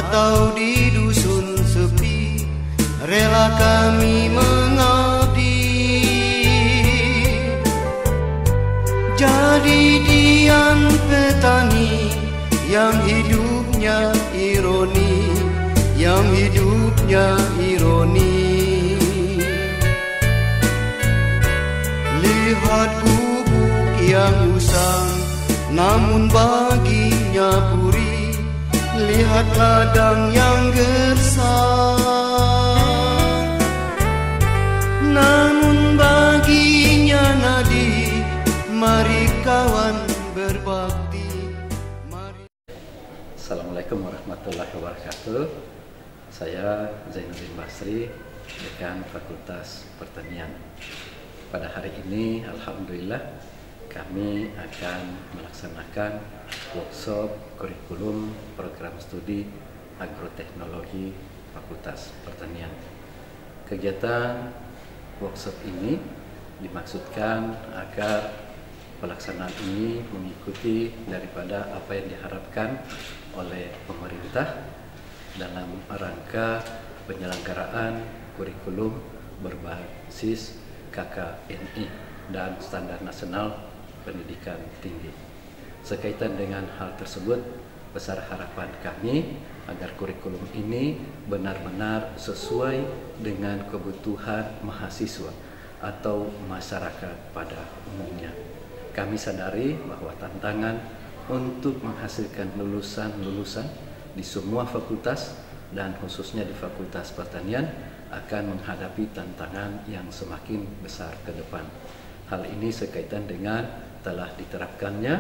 atau di dusun sepi, rela kami mengabdi. Jadi Dian petani yang hidupnya ironi, yang hidupnya ironi. Lihat gubuk yang usang, namun baginya puri. Lihat ladang yang gersang, namun baginya nadi. Mari kawan berbakti, mari. Assalamualaikum warahmatullahi wabarakatuh. Saya Zainuddin Basri, Dekan Fakultas Pertanian. Pada hari ini, alhamdulillah, kami akan melaksanakan workshop kurikulum program studi agroteknologi Fakultas Pertanian. Kegiatan workshop ini dimaksudkan agar pelaksanaan ini mengikuti daripada apa yang diharapkan oleh pemerintah dalam rangka penyelenggaraan kurikulum berbasis KKNI dan Standar Nasional Pendidikan Tinggi. Sekaitan dengan hal tersebut, besar harapan kami agar kurikulum ini benar-benar sesuai dengan kebutuhan mahasiswa atau masyarakat pada umumnya. Kami sadari bahwa tantangan untuk menghasilkan lulusan-lulusan di semua fakultas dan khususnya di Fakultas Pertanian akan menghadapi tantangan yang semakin besar ke depan. Hal ini sekaitan dengan telah diterapkannya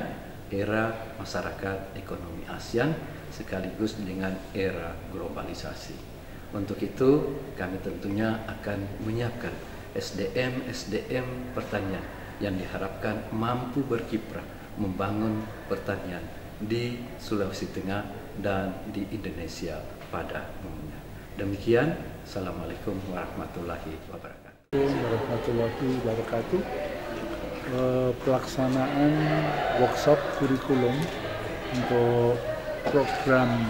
era masyarakat ekonomi ASEAN sekaligus dengan era globalisasi. Untuk itu, kami tentunya akan menyiapkan SDM pertanian yang diharapkan mampu berkiprah membangun pertanian di Sulawesi Tengah dan di Indonesia pada umumnya. Demikian, Assalamualaikum warahmatullahi wabarakatuh. Warahmatullahi wabarakatuh. Pelaksanaan workshop kurikulum untuk program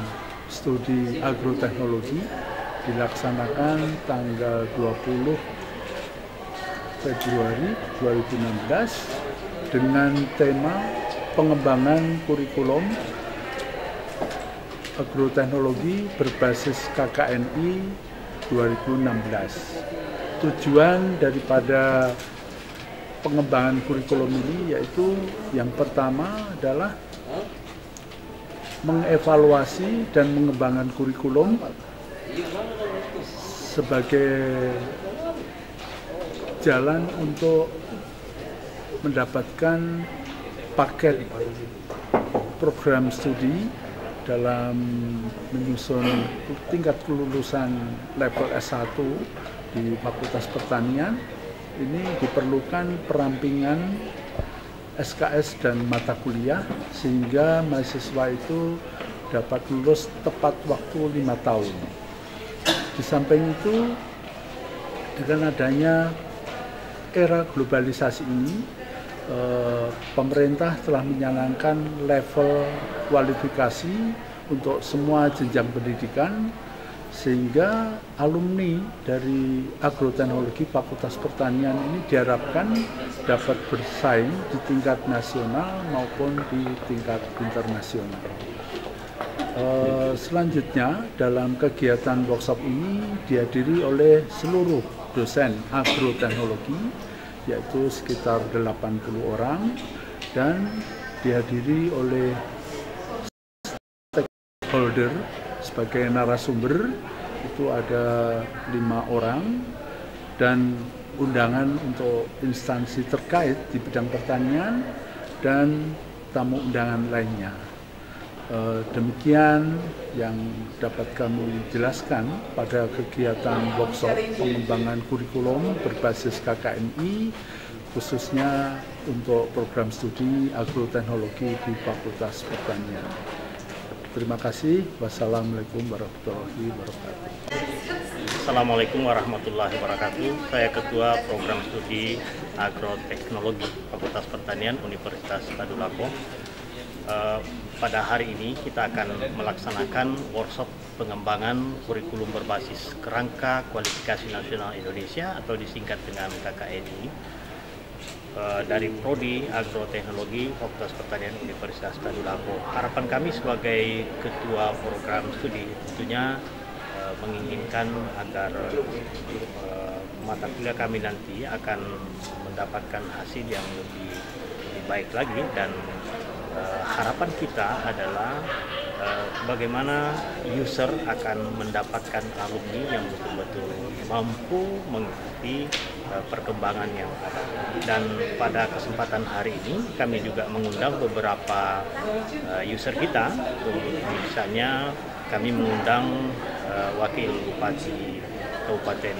studi agroteknologi dilaksanakan tanggal 20 Februari 2016 dengan tema pengembangan kurikulum agroteknologi berbasis KKNI 2016. Tujuan daripada pengembangan kurikulum ini yaitu yang pertama adalah mengevaluasi dan mengembangkan kurikulum sebagai jalan untuk mendapatkan paket program studi dalam menyusun tingkat kelulusan level S1 di Fakultas Pertanian. Ini diperlukan perampingan SKS dan mata kuliah sehingga mahasiswa itu dapat lulus tepat waktu 5 tahun. Di samping itu, dengan adanya era globalisasi ini, pemerintah telah mencanangkan level kualifikasi untuk semua jenjang pendidikan sehingga alumni dari agroteknologi Fakultas Pertanian ini diharapkan dapat bersaing di tingkat nasional maupun di tingkat internasional. Selanjutnya, dalam kegiatan workshop ini dihadiri oleh seluruh dosen agroteknologi, yaitu sekitar 80 orang, dan dihadiri oleh stakeholder sebagai narasumber, itu ada 5 orang, dan undangan untuk instansi terkait di bidang pertanian dan tamu undangan lainnya. Demikian yang dapat kami jelaskan pada kegiatan workshop pengembangan kurikulum berbasis KKNI, khususnya untuk program studi agroteknologi di Fakultas Pertanian. Terima kasih. Wassalamualaikum warahmatullahi wabarakatuh. Assalamualaikum warahmatullahi wabarakatuh. Saya Ketua Program Studi Agroteknologi Fakultas Pertanian Universitas Tadulako. Pada hari ini kita akan melaksanakan workshop pengembangan kurikulum berbasis kerangka kualifikasi nasional Indonesia atau disingkat dengan KKNI dari Prodi Agroteknologi Fakultas Pertanian Universitas Tadulako. Harapan kami sebagai ketua program studi tentunya menginginkan agar mata kuliah kami nanti akan mendapatkan hasil yang lebih baik lagi, dan harapan kita adalah bagaimana user akan mendapatkan alumni yang betul-betul mampu mengikuti perkembangan yang ada. Dan pada kesempatan hari ini kami juga mengundang beberapa user kita, misalnya kami mengundang Wakil Bupati Kabupaten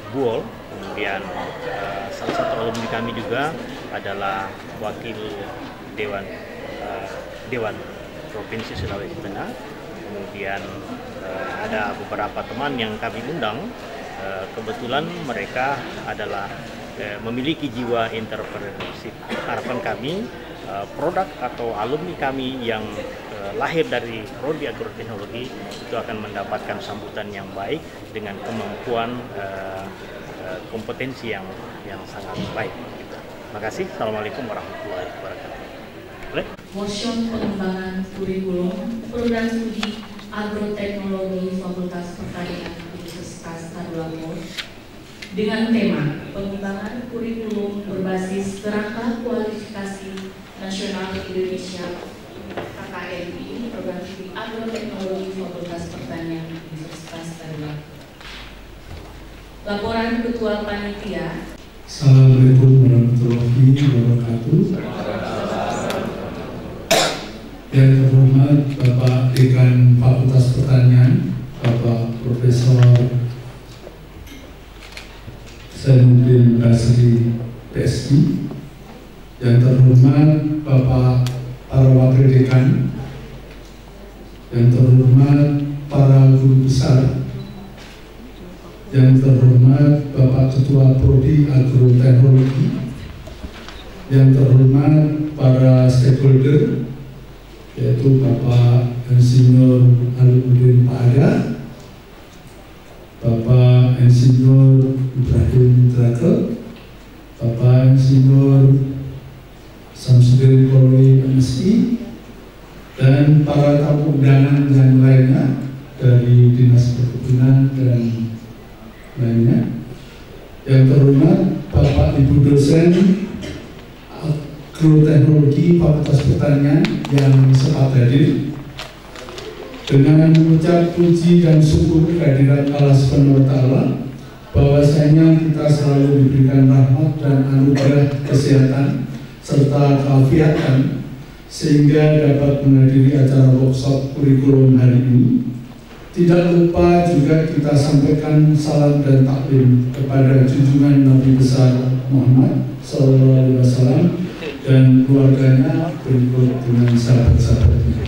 Buol, kemudian salah satu alumni kami juga adalah Wakil Dewan Provinsi Sulawesi Tengah. Kemudian ada beberapa teman yang kami undang, kebetulan mereka adalah memiliki jiwa entrepreneurship. Harapan kami produk atau alumni kami yang lahir dari Prodi Agroteknologi itu akan mendapatkan sambutan yang baik dengan kemampuan kompetensi yang sangat baik. Terima kasih. Assalamualaikum warahmatullahi wabarakatuh. Workshop pengembangan kurikulum program studi Agroteknologi Fakultas Pertanian Universitas Tadulako dengan tema pengembangan kurikulum berbasis kerangka kualifikasi nasional Indonesia KKNI, program studi Agroteknologi Fakultas Pertanian Universitas Tadulako. Laporan Ketua Panitia. Assalamualaikum warahmatullahi wabarakatuh. Yang terhormat Bapak Dekan Fakultas Pertanian, Bapak Profesor Zainuddin Basri, PSI. Yang terhormat Bapak para Wakil Dekan, yang terhormat para guru besar, yang terhormat Bapak Ketua Prodi Agroteknologi, yang terhormat para stakeholder, yaitu Bapak Insinyur Alimuddin Paada, Bapak Insinyur Ibrahim Drakel, Bapak Insinyur Samsudin Koloi MSI, dan para tamu undangan yang lainnya dari Dinas Perkebunan dan lainnya. Yang terhormat Bapak Ibu dosen Agroteknologi Fakultas Pertanian yang sempat hadir, dengan mengucap puji dan syukur kehadirat Allah Subhanahu wa Ta'ala, bahwasanya kita selalu diberikan rahmat dan anugerah kesehatan serta keafiatan sehingga dapat menghadiri acara workshop kurikulum hari ini. Tidak lupa juga kita sampaikan salam dan taklim kepada junjungan Nabi besar Muhammad SAW dan keluarganya berikut dengan sahabat-sahabatnya.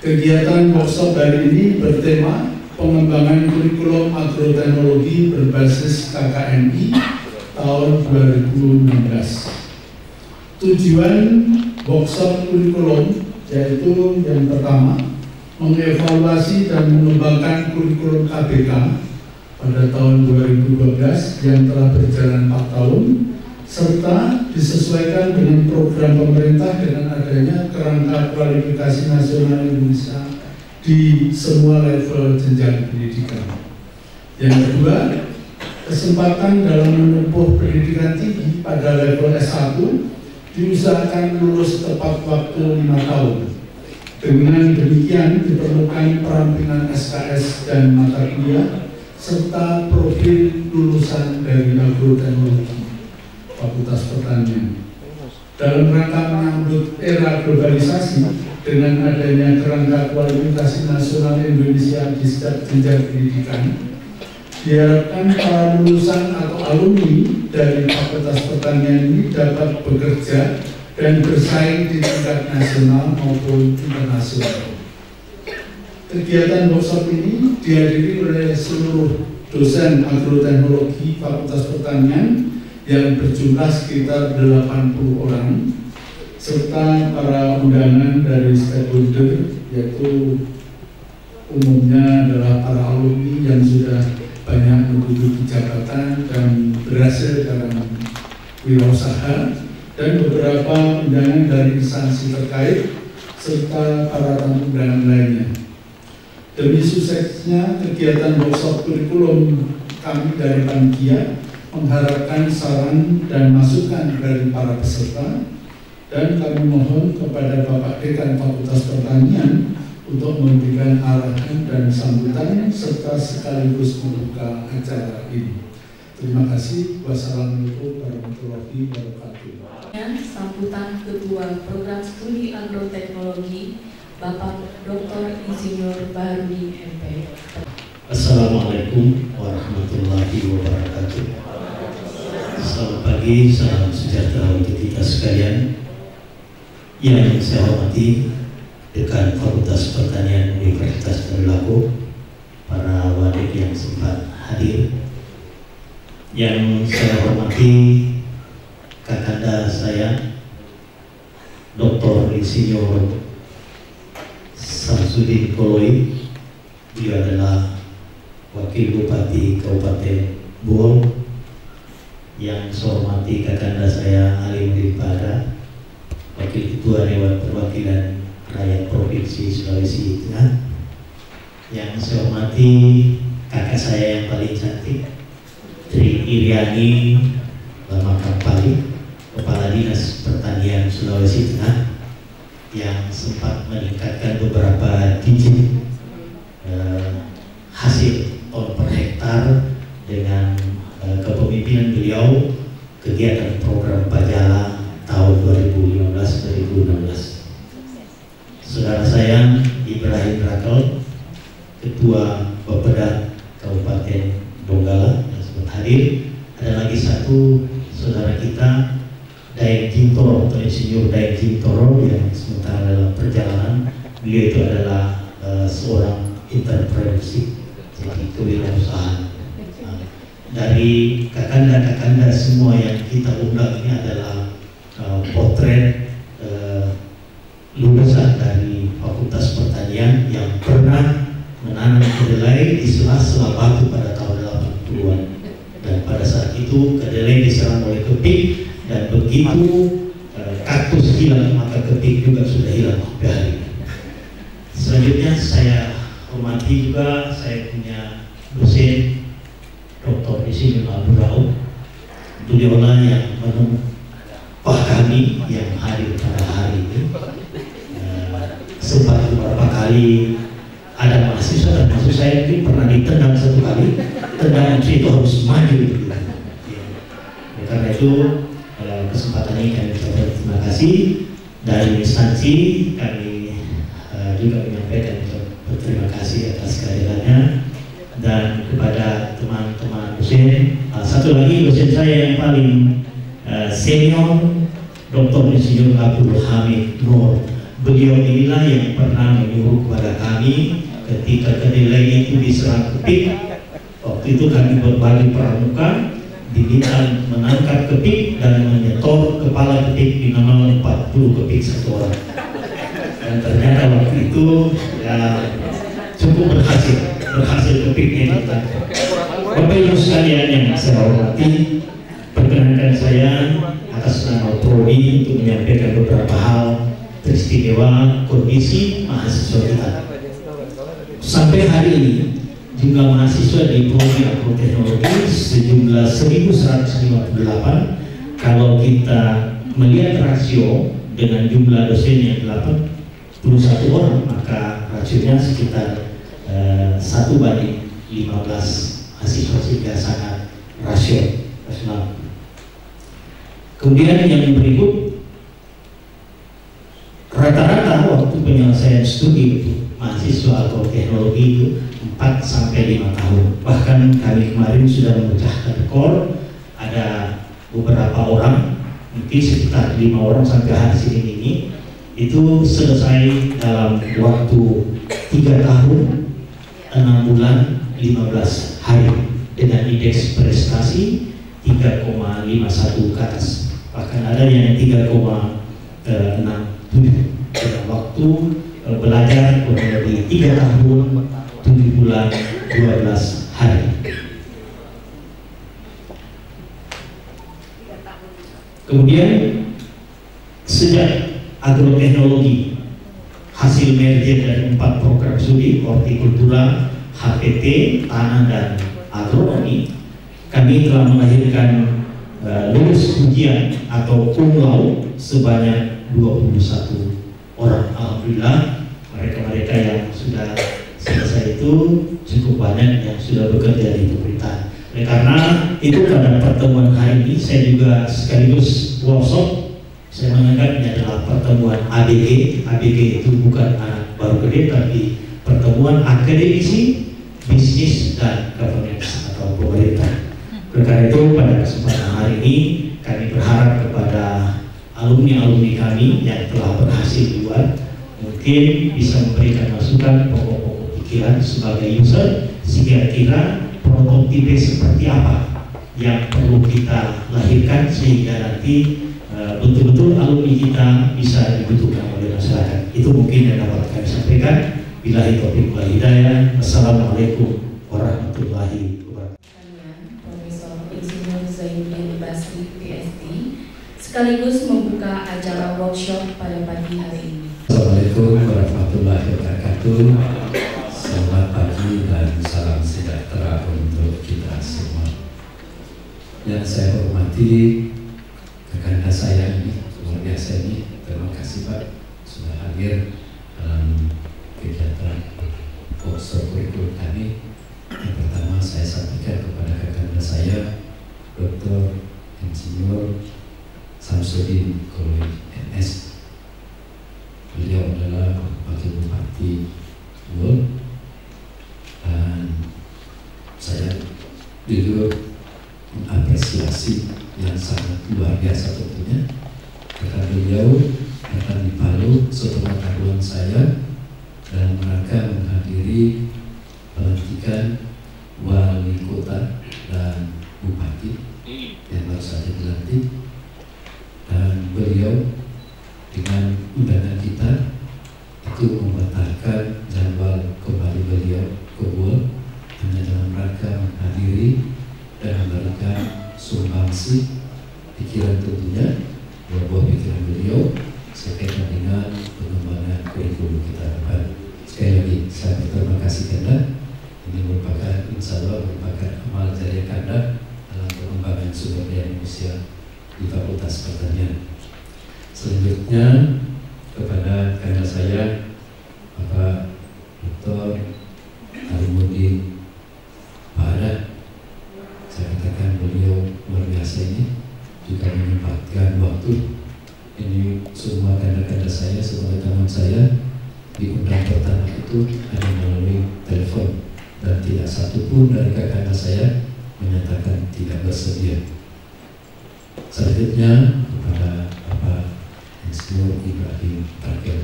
Kegiatan workshop hari ini bertema pengembangan kurikulum agroteknologi berbasis KKNI tahun 2016. Tujuan workshop kurikulum yaitu yang pertama, mengevaluasi dan mengembangkan kurikulum KBK pada tahun 2012 yang telah berjalan 4 tahun, serta disesuaikan dengan program pemerintah dengan adanya kerangka kualifikasi nasional Indonesia di semua level jenjang pendidikan. Yang kedua, kesempatan dalam menempuh pendidikan tinggi pada level S1 diusahakan lulus tepat waktu 5 tahun. Dengan demikian diperlukan perampingan SKS dan mata kuliah serta profil lulusan dari agroteknologi Fakultas Pertanian. Dalam rangka menyambut era globalisasi dengan adanya kerangka kualifikasi nasional Indonesia di setiap jenjang pendidikan, diharapkan para lulusan atau alumni dari Fakultas Pertanian ini dapat bekerja dan bersaing di tingkat nasional maupun internasional. Kegiatan workshop ini dihadiri oleh seluruh dosen agroteknologi Fakultas Pertanian yang berjumlah sekitar 80 orang, serta para undangan dari stakeholder yaitu umumnya adalah para alumni yang sudah banyak menduduki jabatan dan berhasil dalam wirausaha, dan beberapa undangan dari instansi terkait serta para tamu undangan lainnya. Demi suksesnya kegiatan workshop kurikulum kami dari panitia mengharapkan saran dan masukan dari para peserta, dan kami mohon kepada Bapak Dekan Fakultas Pertanian untuk memberikan arahan dan sambutan serta sekaligus membuka acara ini. Terima kasih. Wassalamualaikum warahmatullahi wabarakatuh. Sambutan Ketua Program Studi Agroteknologi Bapak Dr. Insinyur Baharudin MP. Assalamualaikum warahmatullahi wabarakatuh. Selamat pagi, salam sejahtera untuk kita sekalian. Yang saya hormati Dekan Fakultas Pertanian Universitas Tadulako, para wadik yang sempat hadir, yang saya hormati kakanda saya Dr. Insinyur Samsudin Koloi, dia adalah Wakil Bupati Kabupaten Buol. Yang saya hormati kakanda saya Ali Mudipada, Wakil Ketua Dewan Perwakilan Rakyat Provinsi Sulawesi Tengah. Yang saya hormati kakak saya yang paling cantik, Tri Iriani Lama Kampali, Kepala Dinas Pertanian Sulawesi Tengah, yang sempat meningkatkan beberapa digit hasil ton per hektar dengan kepemimpinan beliau kegiatan program Pajala tahun 2015-2016. Saudara saya Ibrahim Rakel, Ketua Bapeda Kabupaten Donggala yang sempat hadir. Ada lagi satu saudara kita, Daeng Jintoro atau Insinyur Daeng Jintoro, yang sementara dalam perjalanan. Beliau itu adalah seorang entrepreneurship, jadi kewirausahaan. Dari kakanda-kakanda semua yang kita undang ini adalah potret lulusan dari Fakultas Pertanian yang pernah menanam kedelai di sela-sela batu pada tahun 80-an, dan pada saat itu kedelai diserang oleh kepik, dan begitu kaktus hilang maka kepik juga sudah hilang sampai hari ini. Selanjutnya saya hormati juga, saya punya dosen Dr. Insinyur Abdul Rauf. Beliaulah yang menempah kami yang hadir pada hari ini. Sempat beberapa kali ada mahasiswa, dan maksud saya mungkin pernah ditendang satu kali, tendangan itu harus maju. Karena itu kesempatan ini kami ucapkan terima kasih. Dari instansi kami juga menyampaikan berterima kasih atas kehadirannya, dan kepada teman-teman dosen. Satu lagi dosen saya yang paling senior, Dr. Insinyur Abdul Hamid Nur. Beliau inilah yang pernah menyuruh kepada kami ketika kedelai itu diserang kepik. Waktu itu kami berbagi pramuka, diminta menangkap kepik dan menyetor kepala kepik minimal 40 kepik satu orang. Dan ternyata waktu itu ya cukup berhasil kepiknya ditangkap. Bapak Ibu sekalian yang saya hormati, perkenankan saya atas nama Prodi untuk menyampaikan beberapa hal peristiwa kondisi mahasiswa kita. Sampai hari ini jumlah mahasiswa di Prodi Agroteknologi sejumlah 1.158. Kalau kita melihat rasio dengan jumlah dosen yang 81 orang, maka rasionya sekitar 1:15 mahasiswa, sehingga sangat rasional. Kemudian yang berikut, rata-rata waktu penyelesaian studi mahasiswa agroteknologi itu 4-5 tahun. Bahkan kami kemarin sudah memecahkan rekor, ada beberapa orang, mungkin sekitar 5 orang sampai hari ini itu selesai dalam waktu 3 tahun 6 bulan 15 hari dengan indeks prestasi 3,51 ke atas. Bahkan ada yang 3,67 dalam waktu belajar kurang lebih 3 tahun bulan 12 hari. Kemudian sejak agroteknologi hasil merger dari 4 program studi hortikultura, HPT, tanah dan agronomi, kami telah melahirkan lulus ujian atau cum laude sebanyak 21 orang. Alhamdulillah, mereka-mereka yang sudah selesai itu cukup banyak yang sudah bekerja di pemerintahan. Karena itu pada pertemuan hari ini saya juga sekaligus workshop. Saya menganggap ini adalah pertemuan ABG. ABG itu bukan anak baru gede, tapi pertemuan akademisi, bisnis, dan governance atau pemerintah. Karena itu pada kesempatan hari ini kami berharap kepada alumni-alumni kami yang telah berhasil dibuat mungkin bisa memberikan masukan pokok-pokok pikiran sebagai user, sehingga kira prototipe seperti apa yang perlu kita lahirkan sehingga nanti betul-betul alumni kita bisa dibutuhkan oleh masyarakat. Itu mungkin yang dapat kami sampaikan. Billahi taufiq wal hidayah. Assalamualaikum warahmatullahi wabarakatuh. Profesor Insinyur Zainuddin Basri, PhD, sekaligus membuka acara workshop pada pagi hari ini. Assalamualaikum warahmatullahi wabarakatuh. Selamat pagi dan salam sejahtera untuk kita semua. Yang saya hormati rekan saya ini, luar biasa ini. Terima kasih Pak sudah hadir dalam kegiatan workshop kurikulum kami. Yang pertama saya sampaikan kepada rekan saya, Dr. Insinyur Samsudin Koloi MS. Beliau adalah Wakil Bupati Wul, dan saya jujur mengapresiasi yang sangat luar biasa tentunya karena beliau datang di Palu sepengetahuan saya dalam rangka menghadiri pelantikan wali kota dan bupati yang baru saja dilantik, dan beliau dengan undangan kita itu membatalkan jadwal kembali beliau ke Wul hanya dalam rangka menghadiri dan memberikan sumbangsi pikiran tentunya, buah-buah pikiran beliau sekaitan dengan pengembangan kurikulum kita depan. Sekali lagi saya berterima kasih karena ini merupakan insya Allah merupakan amal jariah Anda dalam pengembangan sumber daya manusia di Fakultas Pertanian. Selanjutnya kepada kakak saya Bapak Dr. Arimuddin Pada, saya katakan beliau luar biasa ini juga menyempatkan waktu. Ini semua kakak-kakak saya, semua teman saya diundang pertama itu hanya melalui telepon, dan tidak satu pun dari kakak saya menyatakan tidak bersedia. Selanjutnya kepada Bapak Insinyur Ibrahim Tarkel,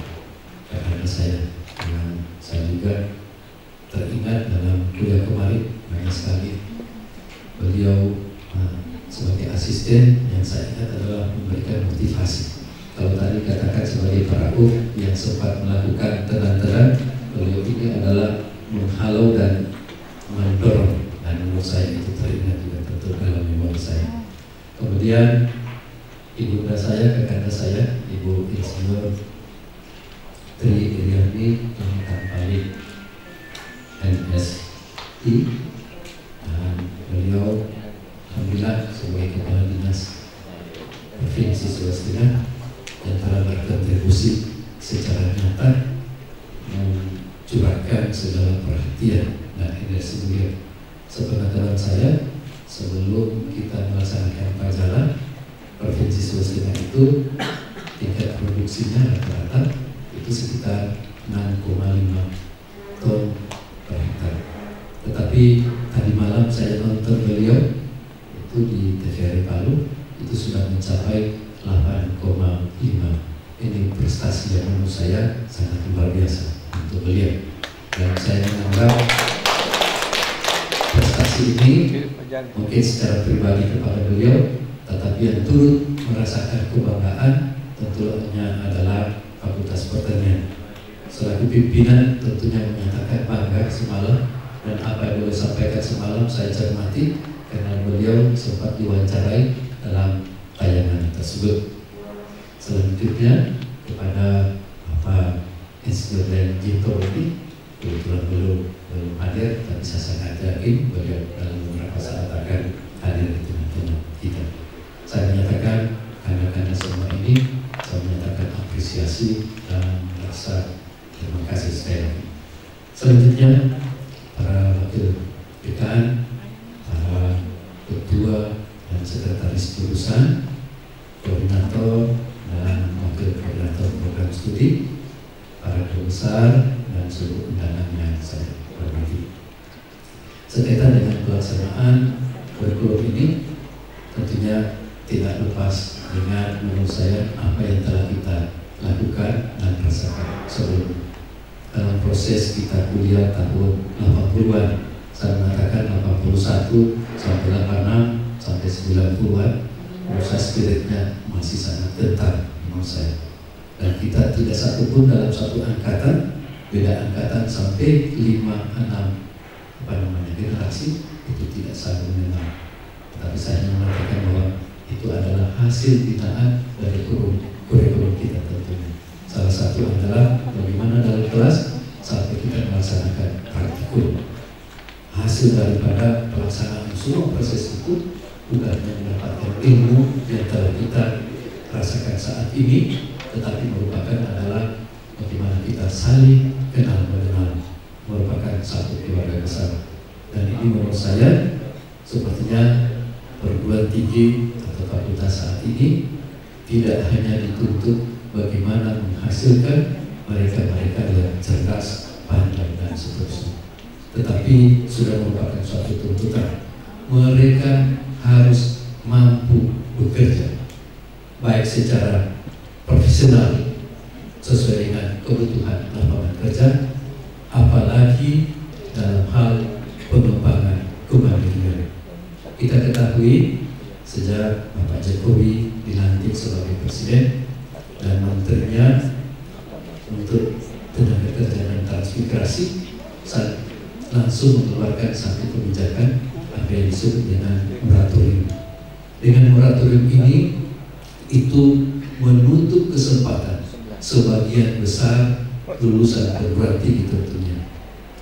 kakak saya, yang saya juga teringat dalam kuliah kemarin banyak sekali beliau sebagai asisten yang saya ingat adalah memberikan motivasi. Kalau tadi katakan sebagai parauf yang sempat melakukan tenang-tenang, beliau ini adalah menghalau dan mendorong, dan menurut saya itu teringat juga tentu dalam memori saya. Kemudian ibunda saya, kakak saya, Ibu Insinyur Tri Iriani Tampali MSI, dan beliau alhamdulillah sebagai kepala dinas Provinsi Sulawesi Tengah yang telah berkontribusi secara nyata mencurahkan segala perhatian dan energi beliau. Sepengetahuan saya, sebelum kita melaksanakan pajalan Provinsi Sulawesi Tengah itu tingkat produksinya rata-rata itu sekitar 6,5 ton per hektar. Tetapi tadi malam saya nonton beliau itu di TVRI Palu itu sudah mencapai 8,5. Ini prestasi yang menurut saya sangat luar biasa untuk beliau, dan saya menganggap prestasi ini mungkin secara pribadi kepada beliau, tetapi yang turut merasakan kebanggaan tentunya adalah Fakultas Pertanian. Selaku pimpinan tentunya menyatakan bangga semalam Dan apa yang beliau sampaikan semalam saya cermati karena beliau sempat diwawancarai dalam tayangan tersebut. Selanjutnya kepada Bapak Insinyur Jito ini, kebetulan belum hadir, tapi saya sangat yakin beliau dalam beberapa saat akan hadir di tengah-tengah kita. Saya menyatakan karena semua ini, saya menyatakan apresiasi dan rasa terima kasih sekali lagi. Selanjutnya para wakil dekan, para ketua dan sekretaris jurusan, koordinator dan wakil koordinator program studi, para guru besar dan seluruh undangan yang saya hormati. Sekaitan dengan pelaksanaan kurikulum ini, tentunya tidak lepas dengan menurut saya apa yang telah kita lakukan dan rasakan sebelumnya. Dalam proses kita kuliah tahun 80-an, saya mengatakan 81 sampai 86 sampai 90-an, proses spiritnya masih sangat kental menurut saya. Dan kita tidak satu pun dalam satu angkatan, beda angkatan sampai 5-6 generasi itu tidak saling mengenal. Tapi saya mengatakan bahwa itu adalah hasil binaan dari kurikulum kita tentunya. Salah satu adalah bagaimana dalam kelas sampai kita melaksanakan praktikum. Hasil daripada pelaksanaan semua proses itu bukan hanya mendapatkan ilmu yang telah kita rasakan saat ini, tetapi merupakan adalah bagaimana kita saling kenal mengenal, merupakan satu keluarga besar. Dan ini menurut saya sepertinya perguruan tinggi atau fakultas saat ini tidak hanya dituntut bagaimana menghasilkan mereka-mereka yang cerdas, pandai dan seterusnya, tetapi sudah merupakan suatu tuntutan mereka harus mampu bekerja baik secara profesional sesuai dengan kebutuhan lapangan kerja, apalagi dalam hal pengembangan kemandirian. Kita ketahui sejak Bapak Jokowi dilantik sebagai presiden dan menterinya untuk tenaga kerja dan transmigrasi langsung mengeluarkan satu kebijakan apa yang disebut dengan moratorium. Dengan moratorium ini itu menutup kesempatan sebagian besar lulusan perguruan tinggi tentunya.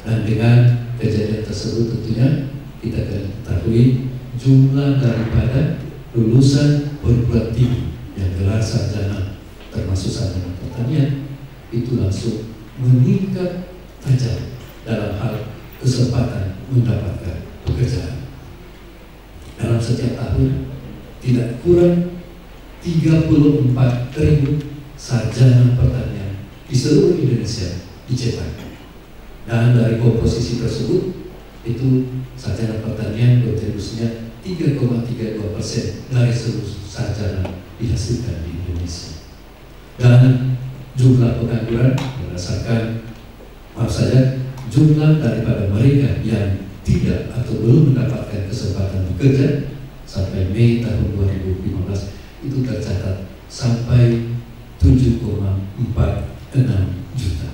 Dan dengan kejadian tersebut tentunya kita ketahui jumlah daripada lulusan perguruan tinggi yang gelar sarjana termasuk sarjana pertanian itu langsung meningkat tajam dalam hal kesempatan mendapatkan pekerjaan. Dalam setiap tahun tidak kurang 34.000 sarjana pertanian di seluruh Indonesia dicetak. Dan dari komposisi tersebut itu sarjana pertanian kontribusinya 3,32% dari seluruh sarjana dihasilkan di Indonesia. Dan jumlah pengangguran berdasarkan jumlah daripada mereka yang tidak atau belum mendapatkan kesempatan bekerja sampai Mei tahun 2015 itu tercatat sampai 7,46 juta.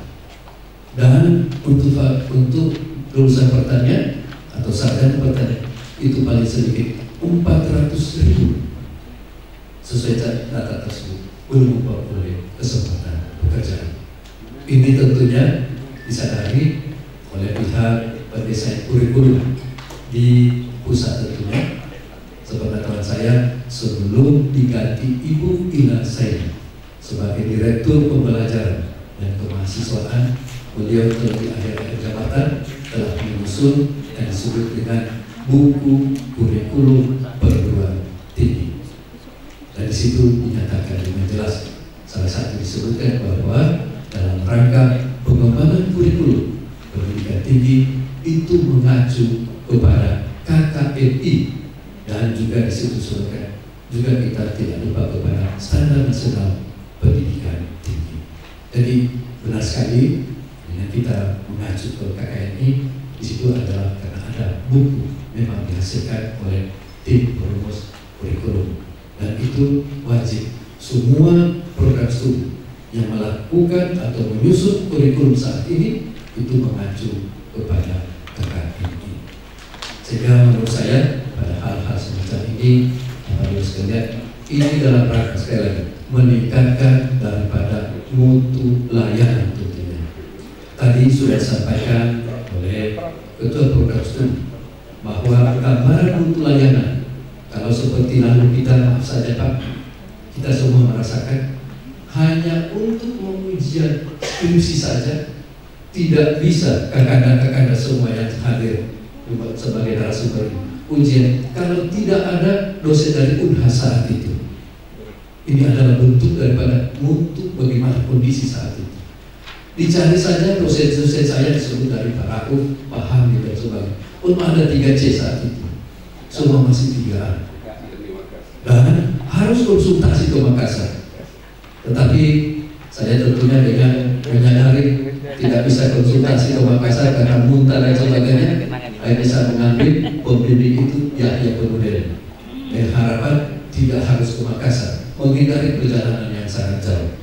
Dan untuk lulusan pertanian atau sarjana pertanian itu paling sedikit 400.000 sesuai data tersebut belum memperoleh kesempatan pekerjaan. Ini tentunya disadari oleh pihak pendesain kurikulum di pusat tentunya. Sepengetahuan saya sebelum diganti Ibu Ina Saini sebagai Direktur Pembelajaran dan Kemahasiswaan, beliau di akhir jabatan telah menyusun yang disebut dengan buku kurikulum perguruan tinggi. Dan di situ dinyatakan dengan jelas, salah satu disebutkan bahwa dalam rangka pengembangan kurikulum pendidikan tinggi itu mengacu kepada KKNI dan juga di situ disebutkan juga kita tidak lupa kepada standar nasional pendidikan tinggi. Jadi benar sekali dengan kita mengacu ke KKNI di situ adalah karena ada buku memang dihasilkan oleh tim perumus kurikulum. Dan itu wajib semua program studi yang melakukan atau menyusun kurikulum saat ini itu mengacu kepada KKNI. Sehingga menurut saya pada hal-hal semacam ini, Bapak-Ibu sekalian, ini dalam rangka sekali lagi meningkatkan daripada mutu layanan tentunya. Tadi sudah disampaikan oleh Ketua Program Studi bahwa gambaran mutu layanan, kalau seperti lalu kita, maaf saja Pak, kita semua merasakan hanya untuk pengujian skripsi saja tidak bisa kakak-kakak semua yang hadir sebagai narasumber ujian kalau tidak ada dosen dari Unhas saat itu. Ini adalah bentuk daripada mutu bagaimana kondisi saat itu. Dicari saja dosen-dosen saya disebut dari Pak Rauf, Pak Hamid dan sebagainya. Pun ada 3C saat itu, semua masih 3A. Dan harus konsultasi ke Makassar. Tetapi saya tentunya dengan menyadari tidak bisa konsultasi ke Makassar karena muntah dan sebagainya. Saya bisa mengambil pembimbing itu Yahya Penudel. Dengan harapan tidak harus ke Makassar, menghindari perjalanan yang sangat jauh.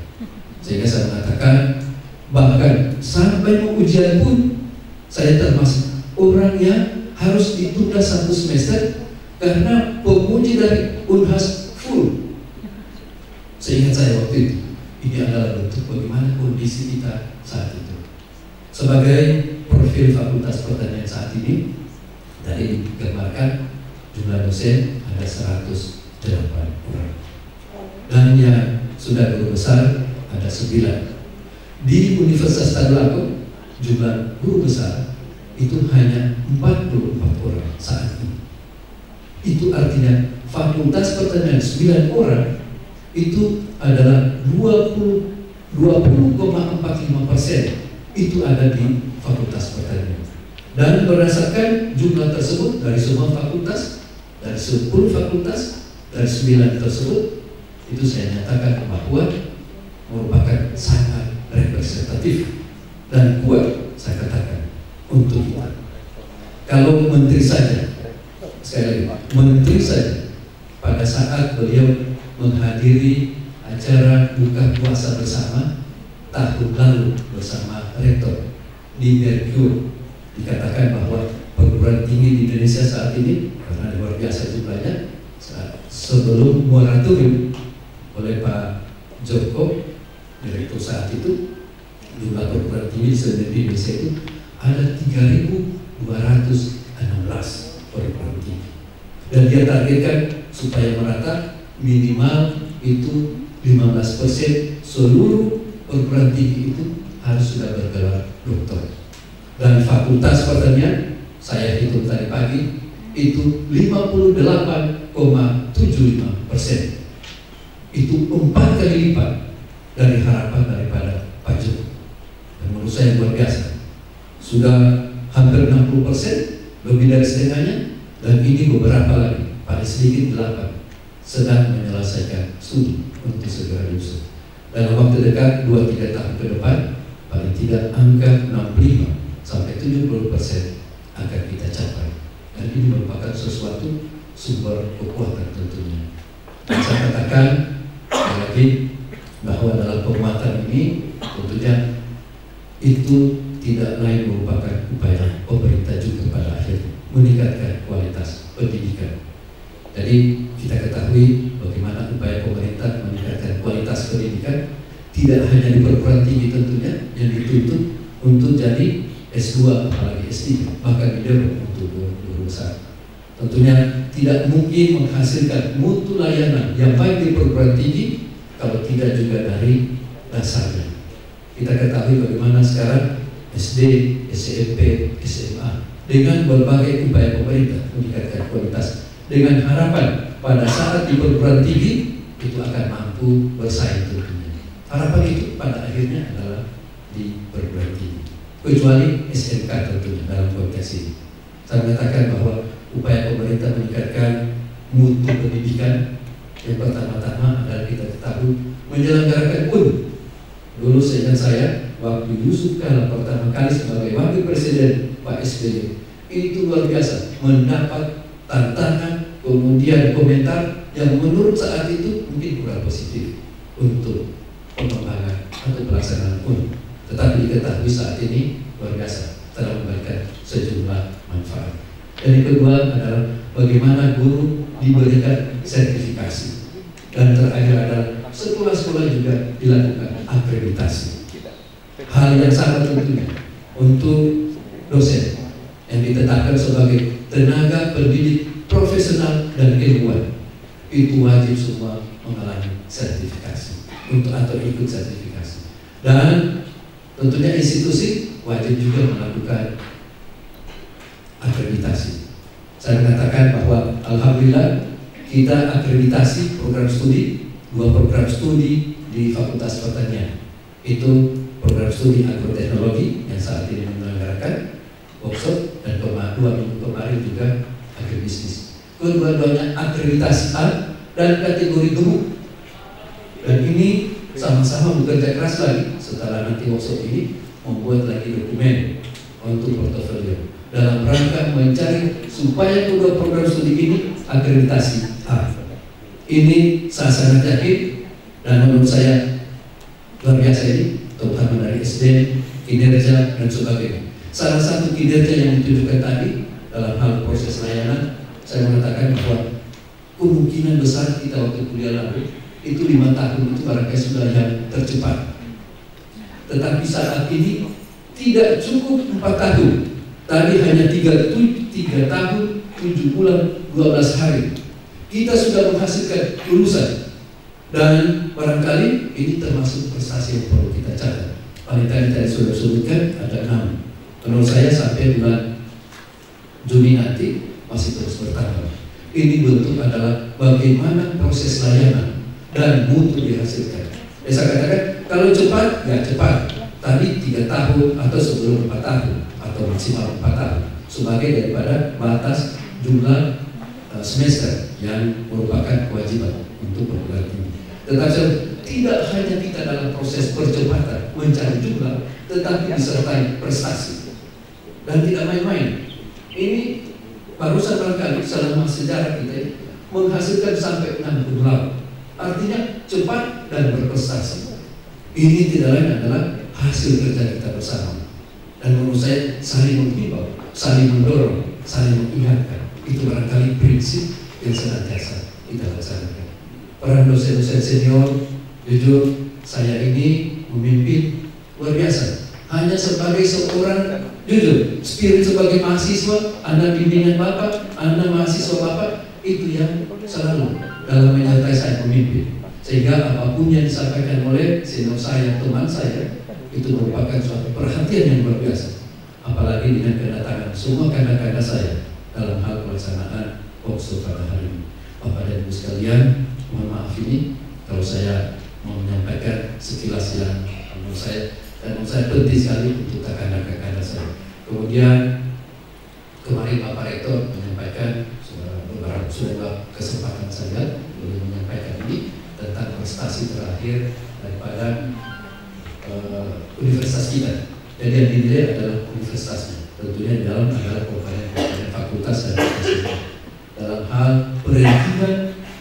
Sehingga saya mengatakan bahkan sampai ujian pun saya termasuk orang yang harus ditunda 1 semester karena penguji dari Unhas full. Seingat saya waktu itu, ini adalah bentuk bagaimana kondisi kita saat itu. Sebagai profil Fakultas Pertanian saat ini, dari digambarkan jumlah dosen ada 108 orang, dan yang sudah guru besar ada 9. Di Universitas Tadulako jumlah guru besar itu hanya 44 orang saat ini. Itu artinya Fakultas Pertanian 9 orang itu adalah 20,45% itu ada di Fakultas Pertanian. Dan berdasarkan jumlah tersebut dari semua fakultas, dari 10 fakultas, dari 9 tersebut, itu saya nyatakan bahwa merupakan sangat representatif dan kuat, saya katakan, untuk kita. Kalau menteri saja, sekali lagi, menteri saja pada saat beliau menghadiri acara buka puasa bersama tahun lalu bersama rektor di Merkur, dikatakan bahwa perguruan tinggi di Indonesia saat ini karena luar biasa jumlahnya, sebelum moratorium oleh Pak Joko direktur saat itu, jumlah perguruan tinggi di Indonesia itu ada 3.216 perguruan tinggi, dan dia targetkan supaya merata minimal itu 15% seluruh perguruan tinggi itu harus sudah bergelar doktor. Dan Fakultas Pertanian saya hitung tadi pagi itu 58,75%. Itu 4 kali lipat dari harapan daripada Pak Joko. Dan menurut saya luar biasa. Sudah hampir 60%, lebih dari setengahnya, dan ini beberapa lagi, paling sedikit 8 sedang menyelesaikan studi untuk segera lulus. Dalam waktu dekat 2-3 tahun ke depan, paling tidak angka 65 sampai 70% akan kita capai. Dan ini merupakan sesuatu sumber kekuatan tentunya. Dan saya katakan sekali lagi bahwa dalam penguatan ini tentunya itu tidak lain merupakan upaya pemerintah juga pada akhirnya meningkatkan kualitas pendidikan. Jadi kita ketahui bagaimana upaya pemerintah meningkatkan kualitas pendidikan tidak hanya di perguruan tinggi tentunya yang dituntut untuk jadi S2 apalagi S3, bahkan di untuk guru besar. Tentunya tidak mungkin menghasilkan mutu layanan yang baik di perguruan tinggi kalau tidak juga dari dasarnya. Kita ketahui bagaimana sekarang SD, SMP, SMA dengan berbagai upaya pemerintah meningkatkan kualitas, dengan harapan pada saat di perguruan tinggi itu akan mampu bersaing tentunya. Harapan itu pada akhirnya adalah di perguruan tinggi, kecuali SMK tentunya dalam konteks ini. Saya mengatakan bahwa upaya pemerintah meningkatkan mutu pendidikan yang pertama-tama adalah kita ketahui menyelenggarakan UN. Dulu seingat saya waktu Yusuf Kala pertama kali sebagai wakil presiden Pak SBY, itu luar biasa mendapat tantangan, kemudian komentar yang menurut saat itu mungkin kurang positif untuk pengembangan atau pelaksanaan UN. Tetapi diketahui saat ini luar biasa telah memberikan sejumlah manfaat. Dan yang kedua adalah bagaimana guru diberikan sertifikasi. Dan terakhir adalah sekolah-sekolah juga dilakukan akreditasi. Hal yang sama tentunya untuk dosen yang ditetapkan sebagai tenaga pendidik profesional dan ilmuwan, itu wajib semua mengalami sertifikasi atau ikut sertifikasi. Dan tentunya institusi wajib juga melakukan akreditasi. Saya mengatakan bahwa alhamdulillah kita akreditasi program studi, 2 program studi di Fakultas Pertanian. Itu program studi agroteknologi yang saat ini menyelenggarakan workshop, dan 2 minggu kemarin juga agribisnis. Kedua-duanya akreditasi A dan kategori gemuk. Dan ini sama-sama bekerja keras lagi setelah nanti workshop ini membuat lagi dokumen untuk portofolio dalam rangka mencari supaya kedua program studi ini akreditasi A. Ini saya sangat yakin, dan menurut saya luar biasa ini, terutama dari SDM, kinerja dan sebagainya. Salah satu kinerja yang ditunjukkan tadi dalam hal proses layanan, saya mengatakan bahwa kemungkinan besar kita waktu kuliah lalu itu 5 tahun itu barangkali sudah yang tercepat. Tetapi saat ini tidak cukup 4 tahun. Tadi hanya 3 tahun, 7 bulan, 12 hari. Kita sudah menghasilkan lulusan. Dan barangkali ini termasuk prestasi yang perlu kita catat. Paling tadi sudah sebutkan ada 6. Menurut saya sampai bulan Juni nanti masih terus bertambah. Ini bentuk adalah bagaimana proses layanan dan mutu dihasilkan. Saya katakan kalau cepat ya cepat. Tadi 3 tahun atau sebelum 4 tahun atau maksimal 4 tahun sebagai daripada batas jumlah semester yang merupakan kewajiban untuk perguruan tinggi. Tetapi tidak hanya kita dalam proses percepatan mencari jumlah, tetapi disertai prestasi. Dan tidak main-main. Ini barusan barangkali selama sejarah kita menghasilkan sampai 6 gelar. Artinya cepat dan berprestasi. Ini tidak lain adalah hasil kerja kita bersama. Dan menurut saya saling menghimbau, saling mendorong, saling mengingatkan. Itu barangkali prinsip yang senantiasa kita laksanakan. Peran dosen-dosen senior, jujur saya ini memimpin luar biasa. Hanya sebagai seorang, jujur, spirit sebagai mahasiswa, Anda bimbingan Bapak, Anda mahasiswa Bapak, itu yang selalu dalam menyertai saya memimpin. Sehingga apapun yang disampaikan oleh senior saya, teman saya, itu merupakan suatu perhatian yang luar biasa. Apalagi dengan kedatangan semua kanda-kanda saya dalam hal pelaksanaan workshop pada hari ini. Bapak dan Ibu sekalian, mohon maaf ini kalau saya mau menyampaikan sekilas yang menurut saya penting sekali untuk kanda-kanda saya. Kemudian kemarin Bapak Rektor menyampaikan beberapa kesempatan saya boleh menyampaikan ini tentang prestasi terakhir daripada universitas kita. Jadi yang dinilai adalah universitasnya. Tentunya di dalam adalah komponen fakultas dan fakultas dalam hal perizinan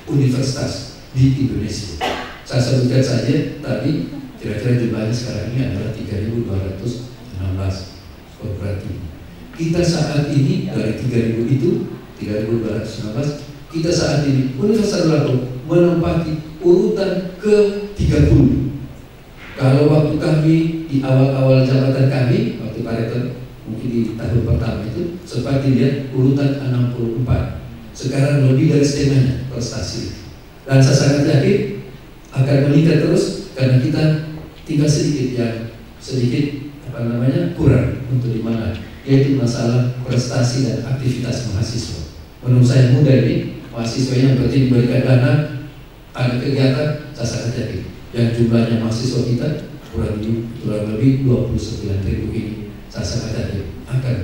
universitas di Indonesia. Saya sebutkan saja tadi kira-kira jumlahnya sekarang ini adalah 3.216 perguruan tinggi. Kita saat ini dari 3.000 itu 3.216 kita saat ini Universitas Lampung menempati urutan ke-30. Kalau waktu kami di awal-awal jabatan kami, waktu Pak Rektor mungkin di tahun pertama itu sempat dilihat urutan 64. Sekarang lebih dari setengahnya prestasi. Dan saya sangat yakin akan meningkat terus karena kita tinggal sedikit kurang untuk dimana, yaitu masalah prestasi dan aktivitas mahasiswa. Menurut saya muda ini mahasiswa yang berarti diberikan dana, ada kegiatan, saya sangat yakin yang jumlahnya mahasiswa kita kurang lebih 29.000 ini, saya sangat yakin akan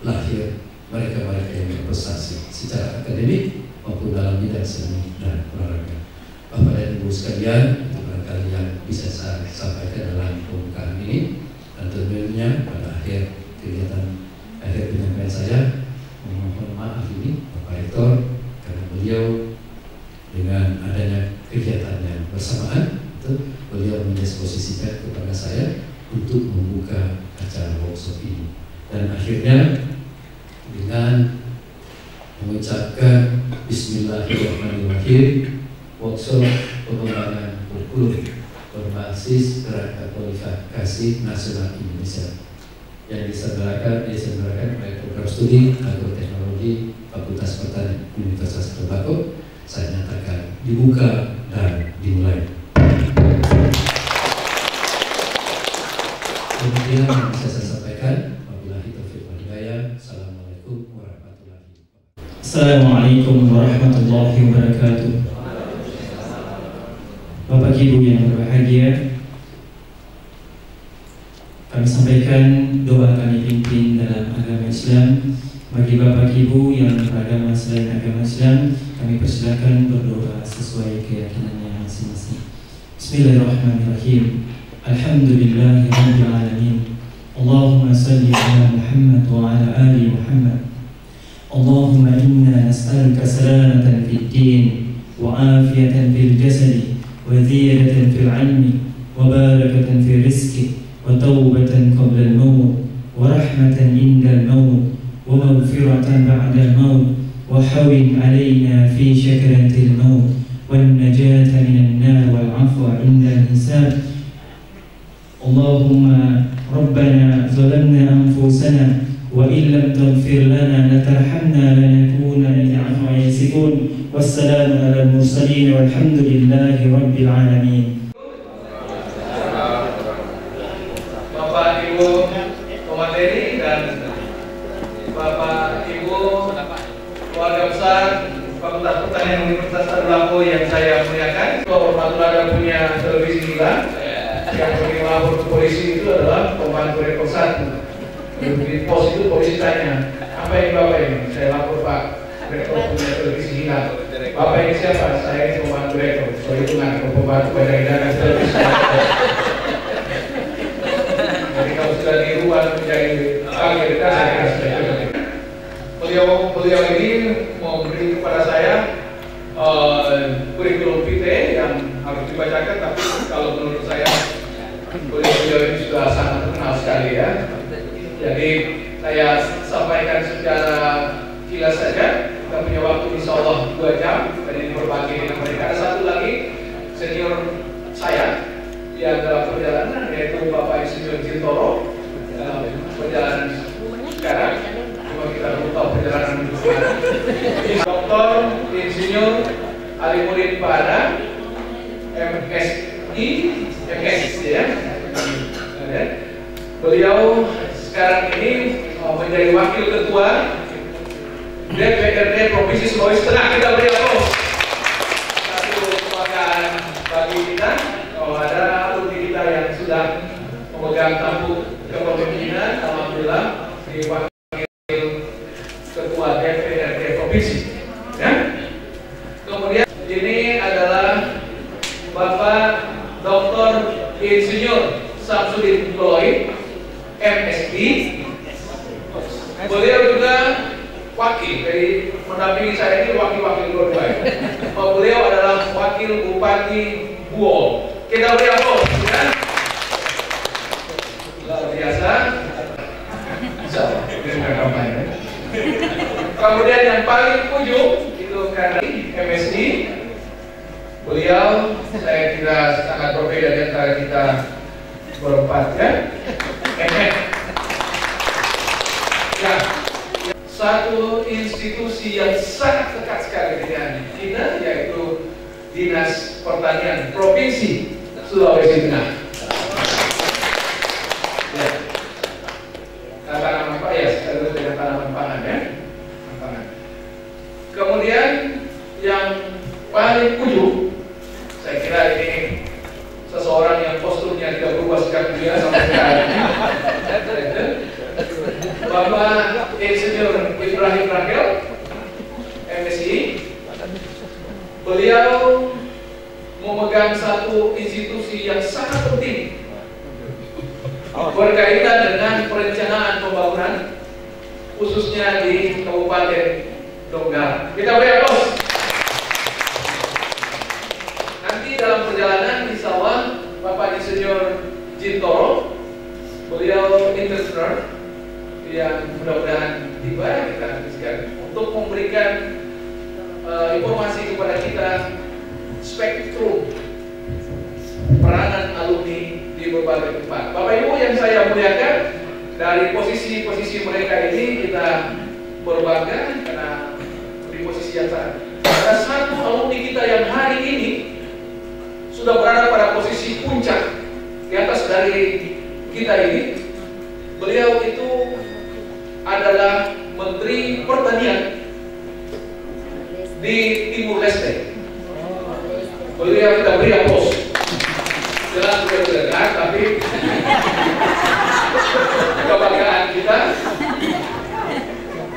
lahir mereka-mereka yang berprestasi secara akademik maupun dalam bidang seni dan olahraga. Bapak dan Ibu sekalian, itu barangkali yang bisa saya sampaikan dalam pembukaan ini. Dan tentunya pada akhir penyampaian saya mohon maaf ini Bapak Rektor karena beliau dengan adanya kegiatan yang bersamaan itu beliau mendisposisikan kepada saya untuk membuka acara workshop ini. Dan akhirnya dengan mengucapkan Bismillahirrahmanirrahim, workshop pengembangan kurikulum berbasis kerangka kualifikasi nasional Indonesia yang diselenggarakan oleh program studi agroteknologi Fakultas Pertanian Universitas Tembakau. Saya nyatakan dibuka dan dimulai. Kemudian yang bisa saya sampaikan, wabillahi taufiq wal hidayah. Assalamualaikum warahmatullahi wabarakatuh. Assalamualaikum warahmatullahi wabarakatuh. Bapak Ibu yang berbahagia, kami sampaikan doa kami pimpin dalam agama Islam. Bagi Bapak Ibu yang beragama selain agama Islam, kami persilakan berdoa sesuai keyakinannya masing-masing. Bismillahirrahmanirrahim. Alhamdulillahirabbil alamin. Allahumma salli ala Muhammad wa ala ali Muhammad. Allahumma inna nas'aluka salamatan fid din wa afiyatan fil jasadi wa ziyadatan fil ilmi wa barakatan fil rizqi wa tawbatan qabla al-maut wa rahmatan inda al-maut wa maghfiratan ba'da al-maut wa hawin alayna fi shakrati al-maut wan najata minan nar wal 'afwa inda al-hisab. Allahumma rabbana zalamna anfusana wa illam taghfir lana latarhamna lanakunanna minal khasirin. Wassalamu ala mursalin walhamdulillahi rabbil alamin. Bapak Ibu pemateri dan Bapak Ibu keluarga besar Fakultas Pertanian Universitas Tembakau yang saya muliakan, Fakultas punya televisi kita yang melapor ke polisi itu adalah pembantu rektor 1. Di pos itu polisi tanya, apa yang Bapak ini? Saya lapor Pak, rektor punya televisi hilang. Bapak ini siapa? Saya ini pembantu rektor. So hitungan kalau pembantu banyak hidangan televisi. Jadi kalau sudah dirubah menjadi akhir kita, saya kira sudah cukup. Beliau ini memberi kepada saya kurikulum vitae yang harus dibacakan, tapi kalau menurut saya beliau ini sudah sangat terkenal sekali ya. Jadi saya sampaikan secara kilas saja. Kita punya waktu insya Allah 2 jam dari berbagi dengan mereka. Ada satu lagi senior saya yang dalam perjalanan, yaitu Bapak Insinyur Jintoro dalam perjalanan sekarang. Cuma kita belum tahu perjalanan menuju mana. Dr. Insinyur Alimuddin Pada, MSI, MS ya. Beliau sekarang ini menjadi wakil ketua DPRD Provinsi Sulawesi Tengah. Kita beri aplaus. Satu kebanggaan bagi kita kalau ada alumni kita yang sudah memegang tampuk kepemimpinan, alhamdulillah di wakil ketua DPRD Provinsi. Ya. Kemudian ini adalah Bapak Dr. Insinyur Samsudin Kloy, MSD. Beliau juga wakil, dari mendampingi saya ini wakil-wakil dua-dua. Beliau adalah wakil Bupati Buol. Kita beri aplaus, ya. Luar biasa. Kemudian yang paling ujung itu karena MSD. Beliau saya kira sangat berbeda di antara kita berempat ya. Ya, satu institusi yang sangat dekat sekali dengan kita, yaitu Dinas Pertanian Provinsi Sulawesi Tengah. Ya. Tanaman ya, sekaligus dengan tanaman pangan ya. Kemudian yang paling ujung, saya kira ini seseorang yang posturnya tidak berubah sejak kuliah sampai sekarang. Bapak Insinyur Ibrahim Rangel, MSI. Beliau memegang satu institusi yang sangat penting berkaitan dengan perencanaan pembangunan, khususnya di Kabupaten Donggala. Kita beri aplaus. Nanti dalam perjalanan insya Allah Bapak Insinyur Jintoro, beliau entrepreneur yang mudah-mudahan tiba, kita habiskan untuk memberikan informasi kepada kita spektrum peranan alumni di berbagai tempat. Bapak Ibu yang saya muliakan, dari posisi-posisi mereka ini kita berbangga karena di posisi yang sangat. Ada satu alumni kita yang hari ini sudah berada pada posisi puncak di atas dari kita ini. Beliau itu adalah Menteri Pertanian di Timur Leste. Beliau kita beri aplaus. Jelas beliau dengar, tapi kebanggaan kita.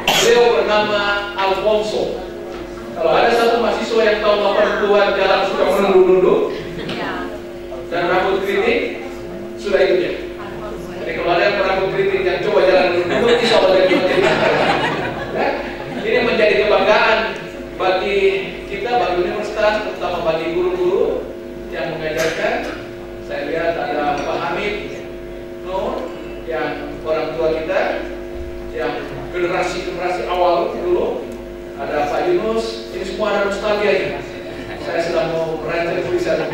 Beliau bernama Alfonso. Kalau ada satu mahasiswa yang tahu 80-an jalan suka menunduk-nunduk dan rambut keriting, sudah itu dia. Jadi kalau ada yang rambut keriting yang coba jalan menunduk, bisa oleh ini menjadi kebanggaan bagi kita, bagi universitas, terutama bagi guru-guru yang mengajarkan. Saya lihat ada Pak Hamid Nur, yang orang tua kita, yang generasi awal dulu. Ada Pak Yunus, ini semua ada nostalgia. Saya sedang mau merancang tulisan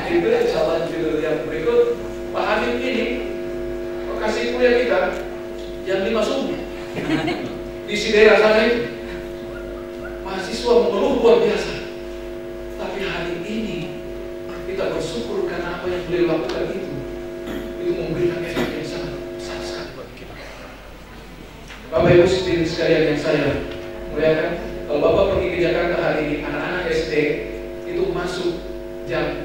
itu, insya Allah judul yang berikut. Pak Hamid ini kasih kuliah kita yang 5 subuh di si daerah sana itu. Mahasiswa mengeluh luar biasa. Tapi hari ini kita bersyukur karena apa yang beliau lakukan itu memberikan efek yang sangat besar sekali bagi kita. Bapak Ibu sekalian yang saya muliakan, kalau Bapak pergi ke Jakarta hari ini, anak-anak SD itu masuk jam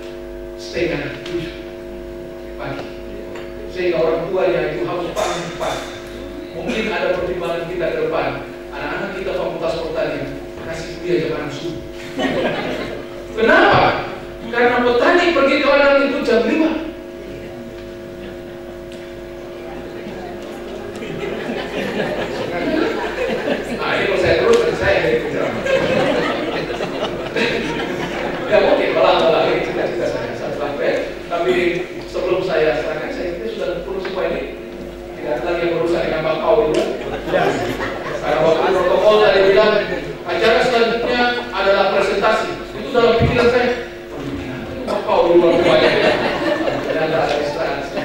6:30 pagi, sehingga orang tuanya itu harus paling cepat. Mungkin ada pertimbangan kita ke depan, anak-anak kita Fakultas Pertanian kasih kuliah jam 6 subuh. Kenapa? Karena petani pergi ke ladang itu jam 5. Nah ini kalau saya terus, saya ya mungkin malah ini cita-cita saya satu sampai. Tapi sebelum saya serahkan, saya kira sudah perlu semua ini. Tidak ada lagi yang berurusan dengan bakau itu. Karena waktu protokol tadi bilang acara selanjutnya adalah presentasi. Itu dalam pikiran saya. Bakau di luar banyak. Dan ada instansi.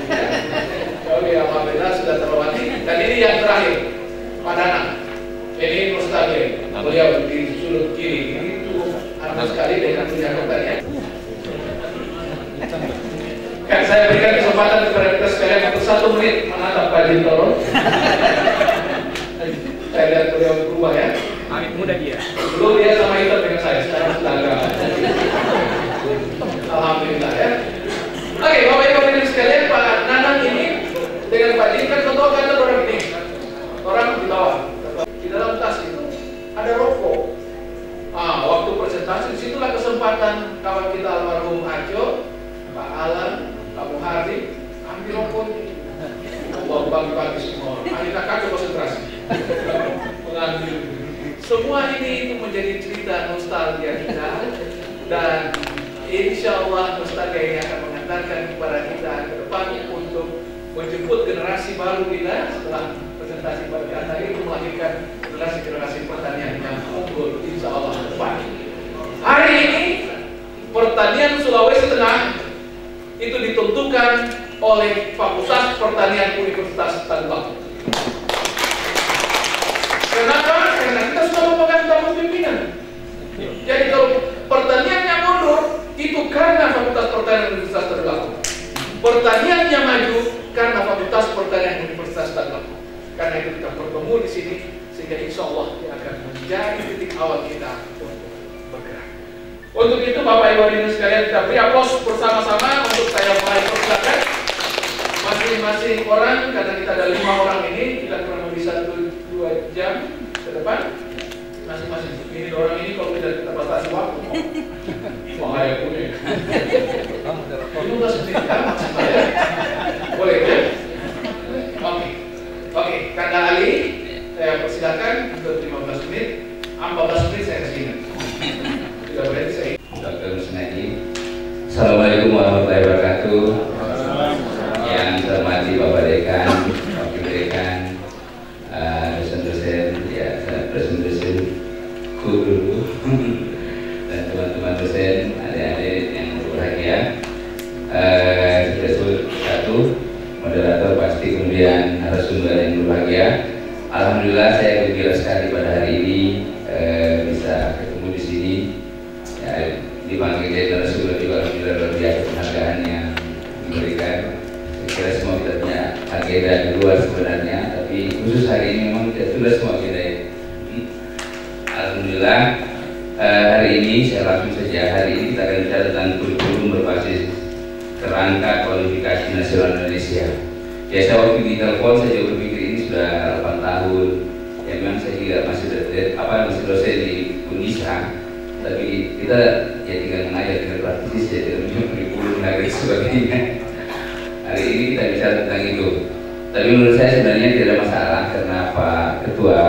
Oke, alhamdulillah sudah terlewati. Dan ini yang terakhir, Pak Danang. Ini nostalgia. Beliau di sudut kiri. Ini tuh anak sekali dengan dunia pertanian. Kan saya berikan kesempatan kepada kita sekalian untuk 1 menit menatap Pak Jintoro. Saya lihat beliau berubah ya. Anak muda dia. Dulu dia sama hitam dengan saya. Sekarang sudah agak. Alhamdulillah ya. Oke, Bapak Ibu hadirin sekalian, Pak Nanang ini dengan Pak Jin kan contoh kan orang ini. Orang di bawah. Di dalam tas itu ada rokok. Waktu presentasi disitulah kesempatan kawan kita almarhum Ajo, Pak Alan, Pak Muhardi ambil rokok. Uang bagi-bagi semua. Kita kakak konsentrasi. Mengambil. Semua ini itu menjadi cerita nostalgia kita, dan insya Allah nostalgia ini akan mengantarkan kepada kita ke depan untuk menjemput generasi baru kita setelah presentasi pada kita ini, untuk melahirkan generasi-generasi pertanian yang unggul insya Allah ke depan. Hari ini pertanian Sulawesi Tengah itu ditentukan oleh Fakultas Pertanian Universitas Tanggerang. Kenapa? Karena kita sudah memegang tampuk pimpinan. Jadi kalau pertaniannya mundur, itu karena Fakultas Pertanian Universitas Tanggerang. Pertaniannya maju karena Fakultas Pertanian Universitas Tanggerang. Karena itu kita bertemu di sini, sehingga insya Allah dia akan menjadi titik awal kita untuk bergerak. Untuk itu Bapak Ibu hadirin sekalian, kita beri aplaus bersama-sama untuk saya mulai persilakan. Masing-masing orang, karena kita ada 5 orang ini, kita kurang lebih 1-2 jam ke depan. Masing-masing ini orang ini kalau tidak kita batasi waktu, bahaya punya. Itu nggak sedikit kan maksud saya? Boleh ya? Oke. Kang Ali, saya persilakan untuk 15 menit. 14 menit saya kasih. Tidak boleh saya. Dr. Musnadi. Assalamualaikum warahmatullahi wabarakatuh. Yang saya hormati Bapak Dekan, Wakil Dekan, dosen-dosen, ya, dosen-dosen Bakti, kemudian narasumber yang berbahagia. Alhamdulillah saya gembira sekali pada hari ini bisa ketemu di sini. Ya, dipanggil jadi narasumber juga alhamdulillah luar biasa penghargaan yang diberikan. Saya kira semua kita punya agenda di luar sebenarnya, tapi khusus hari ini memang kita tulis semua agenda ini. Alhamdulillah hari ini saya langsung saja. Hari ini kita akan bicara tentang kurikulum berbasis kerangka kualifikasi nasional Indonesia. Ya, saya waktu di telepon saya juga berpikir ini sudah 8 tahun. Ya memang saya juga masih dosen di Unisa, tapi kita ya tinggal mengajar, tinggal praktisi saja, tidak punya kurikulum lagi sebagainya. Hari ini kita bicara tentang itu. Tapi menurut saya sebenarnya tidak ada masalah karena Pak Ketua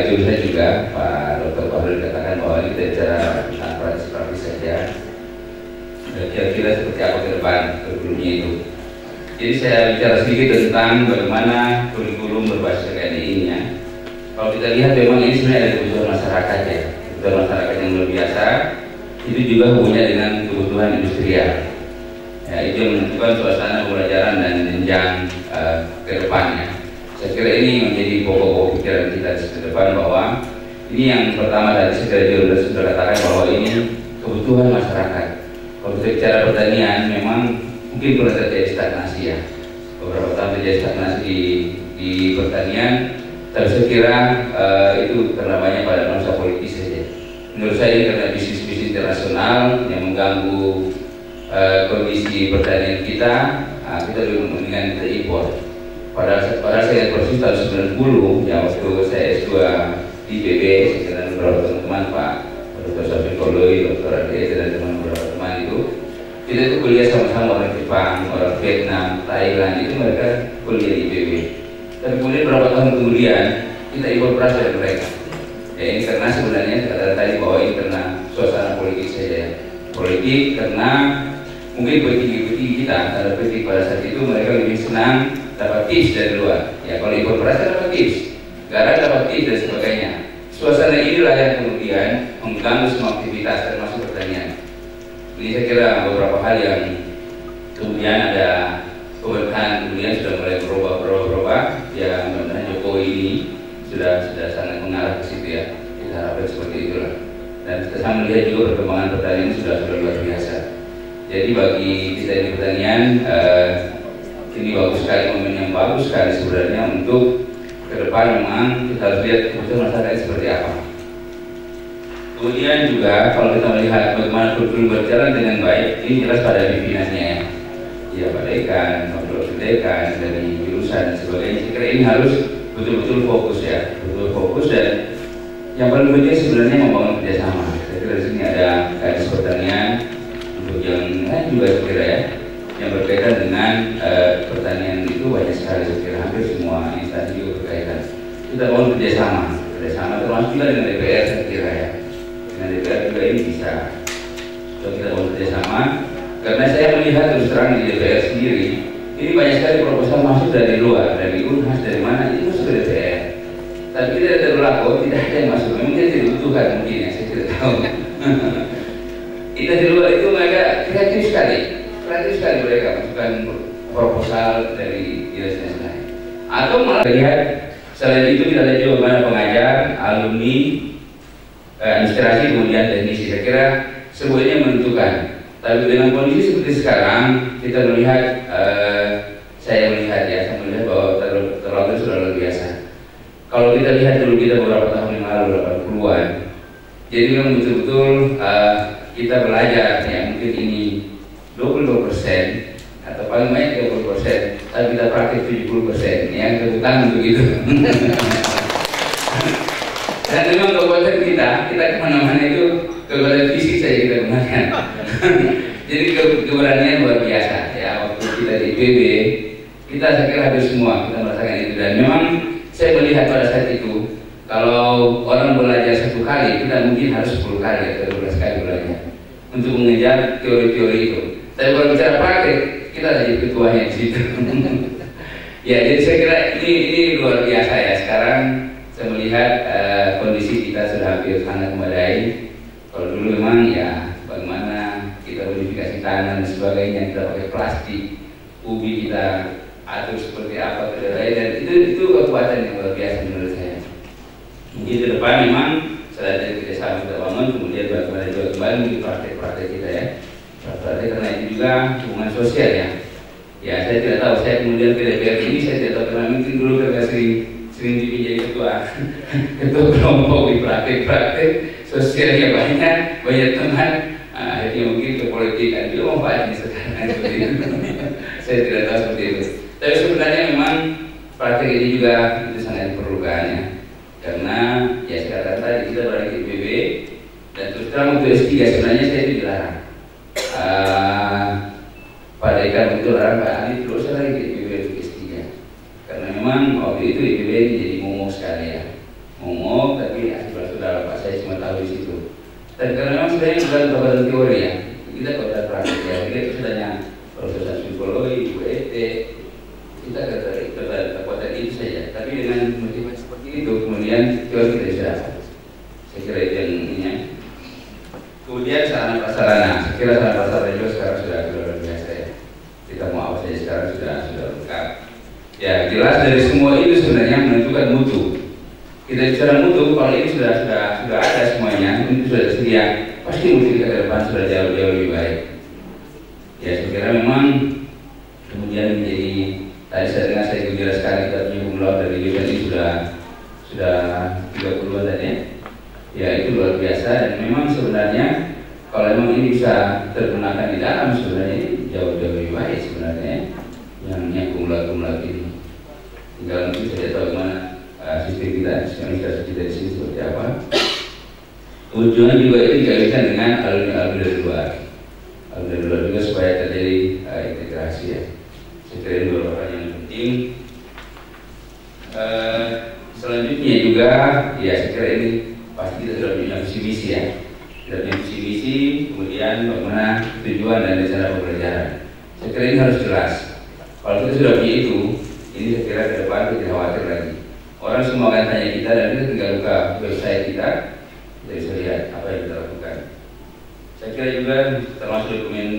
itu bisa juga Pak Dr. Fahrul katakan bahwa kita bicara tentang praktis saja. Kira-kira seperti apa ke depan kurikulumnya itu. Jadi saya bicara sedikit tentang bagaimana kurikulum berbasis KKNI-nya. Kalau kita lihat memang ini sebenarnya ada kebutuhan masyarakat ya, kebutuhan masyarakat yang luar biasa. Itu juga hubungannya dengan kebutuhan industrial. Ya, itu yang menentukan suasana pembelajaran dan jenjang ke depannya. Saya kira ini menjadi pokok-pokok pikiran kita ke depan bahwa ini yang pertama dari segala sudah katakan bahwa ini kebutuhan masyarakat. Kalau kita bicara pertanian, memang mungkin pernah terjadi stagnasi ya. Beberapa tahun terjadi stagnasi di pertanian. Tapi saya kira itu karena banyak pada nuansa politis saja. Menurut saya ini karena bisnis-bisnis internasional yang mengganggu kondisi pertanian kita, kita lebih mendingan kita impor. Pada saya persis tahun 90, yang waktu saya S2 di PB, saya kenal beberapa teman-teman Pak Dr. Safir Koloi, Dr. Ade, dan teman beberapa teman itu. Kita itu kuliah sama-sama orang Jepang, orang Vietnam, Thailand, itu mereka kuliah di IPB. Tapi kemudian beberapa tahun kemudian kita impor beras dari mereka. Ya ini karena sebenarnya kata tadi bahwa ini karena suasana politik saja. Politik karena mungkin petinggi-petinggi kita, karena politik pada saat itu mereka lebih senang dapat tips dari luar. Ya kalau impor beras dapat tips, garam dapat tips dan sebagainya. Suasana inilah yang kemudian mengganggu semua aktivitas termasuk pertanian. Ini saya kira beberapa hal yang kemudian ada pemerintahan kemudian sudah mulai berubah. Ya mudah-mudahan Jokowi ini sudah sangat mengarah ke situ ya. Kita harapkan seperti itulah. Dan kita melihat juga perkembangan pertanian sudah luar biasa. Jadi bagi kita di pertanian ini bagus sekali, momen yang bagus sekali sebenarnya untuk ke depan. Memang kita harus lihat kebutuhan masyarakat seperti apa. Kemudian juga kalau kita melihat bagaimana kurikulum berjalan dengan baik, ini jelas pada pimpinannya ya Pak Dekan, Pak Dr. Dekan, dari jurusan dan sebagainya. Saya kira ini harus betul-betul fokus ya, betul fokus. Dan yang paling penting sebenarnya membangun kerjasama. Saya kira di sini ada Kadis Pertanian untuk yang lain juga saya kira ya, yang berkaitan dengan pertanian itu banyak sekali. Saya kira hampir semua instansi juga berkaitan. Kita bangun kerjasama termasuk juga dengan DPR saya kira ya. Dengan DPR juga ini bisa kalau kita mau kerjasama, karena saya melihat terus terang di DPR sendiri ini banyak sekali proposal masuk dari luar, dari Unhas, dari mana itu masuk ke DPR, tapi kita tidak berlaku, tidak ada yang masuk. Memang kita tidak dibutuhkan mungkin ya, saya tidak tahu. Kita di luar itu mereka kreatif sekali mereka masukkan proposal dari dinas lain. Atau malah lihat selain itu kita lihat juga bagaimana pengajar, alumni, administrasi, kemudian teknisi. Saya kira semuanya menentukan. Tapi dengan kondisi seperti sekarang, kita melihat, saya melihat bahwa terlalu sudah luar biasa. Kalau kita lihat dulu kita beberapa tahun yang lalu, 80-an, jadi memang betul-betul kita belajar ya, mungkin ini 22% atau paling banyak 30%, tapi kita praktik 70%, ya tepuk tangan untuk itu. Dan memang kekuatan kita kemana-mana itu kekuatan fisik saja kita gunakan. Jadi keberanian luar biasa ya. Waktu kita di IPB, kita saya kira hampir semua kita merasakan itu. Dan memang saya melihat pada saat itu, kalau orang belajar 1 kali, kita mungkin harus 10 kali atau 12 kali belajar untuk mengejar teori-teori itu. Tapi kalau bicara praktek, kita jadi ketuanya di situ. Ya, jadi saya kira ini luar biasa ya. Sekarang saya melihat kondisi kita sudah hampir sangat memadai. Kalau dulu memang ya bagaimana kita modifikasi tanah dan sebagainya, kita pakai plastik, ubi kita atur seperti apa ke daerah, dan itu kekuatan yang luar biasa menurut saya. Mungkin ke depan memang selain dari kerjasama kita bangun, kemudian bagaimana juga kembali di praktek-praktek kita ya. Praktek karena itu juga hubungan sosial ya. Ya saya tidak tahu, saya kemudian ke DPR ini saya tidak tahu karena mungkin dulu karena sering jadi ketua kelompok di praktek sosialnya banyak teman. Akhirnya mungkin ke politik kan juga manfaatnya sekarang seperti itu. Saya tidak tahu seperti itu. Tapi sebenarnya memang praktek ini juga itu sangat diperlukan ya. Karena ya sekarang tadi kita berada di IPB dan terus terang untuk S3 sebenarnya saya itu dilarang. Pada ikan itu larang Pak Ali terus lagi di IPB untuk S3. Karena memang waktu itu IPB jadi momok sekali ya. Momok tapi saudara Pak saya cuma tahu di situ. Dan karena memang sebenarnya bukan pembelajaran teori ya, kita pada praktik ya, kita sebenarnya proses psikologi, UET, kita kekuatan itu saja. Tapi dengan motivasi seperti itu, kemudian teori kita bisa. Saya kira itu yang ininya. Kemudian sarana prasarana, saya kira sarana prasarana juga sekarang sudah luar biasa ya. Kita mau apa saja sekarang sudah lengkap. Ya jelas dari semua itu sebenarnya menentukan mutu. Kita bicara mutu, kalau ini sudah ada semuanya, itu sudah tersedia, pasti mutu kita ke depan sudah jauh lebih baik. Ya saya kira memang kemudian menjadi tadi saya dengar saya jelaskan kita punya kumlaut dari BPNI sudah 30-an tadi ya. Ya itu luar biasa dan memang sebenarnya kalau memang ini bisa tergunakan di dalam sebenarnya ini jauh lebih baik sebenarnya yang kumlaut ini. Tinggal nanti saya tahu gimana sistem kita, organisasi kita di sini seperti apa. Tujuan juga itu dikaitkan dengan alumni dari luar. Alumni dari luar juga supaya terjadi integrasi ya. Saya kira ini beberapa hal yang penting. Selanjutnya juga, ya saya kira ini pasti kita sudah punya visi misi ya. Kita punya visi misi, kemudian bagaimana tujuan dan rencana pembelajaran. Saya kira ini harus jelas. Kalau kita sudah punya itu, ini saya kira ke depan kita tidak khawatir lagi. Orang semua akan tanya kita dan kita tinggal buka website kita bisa lihat apa yang kita lakukan. Saya kira juga termasuk dokumen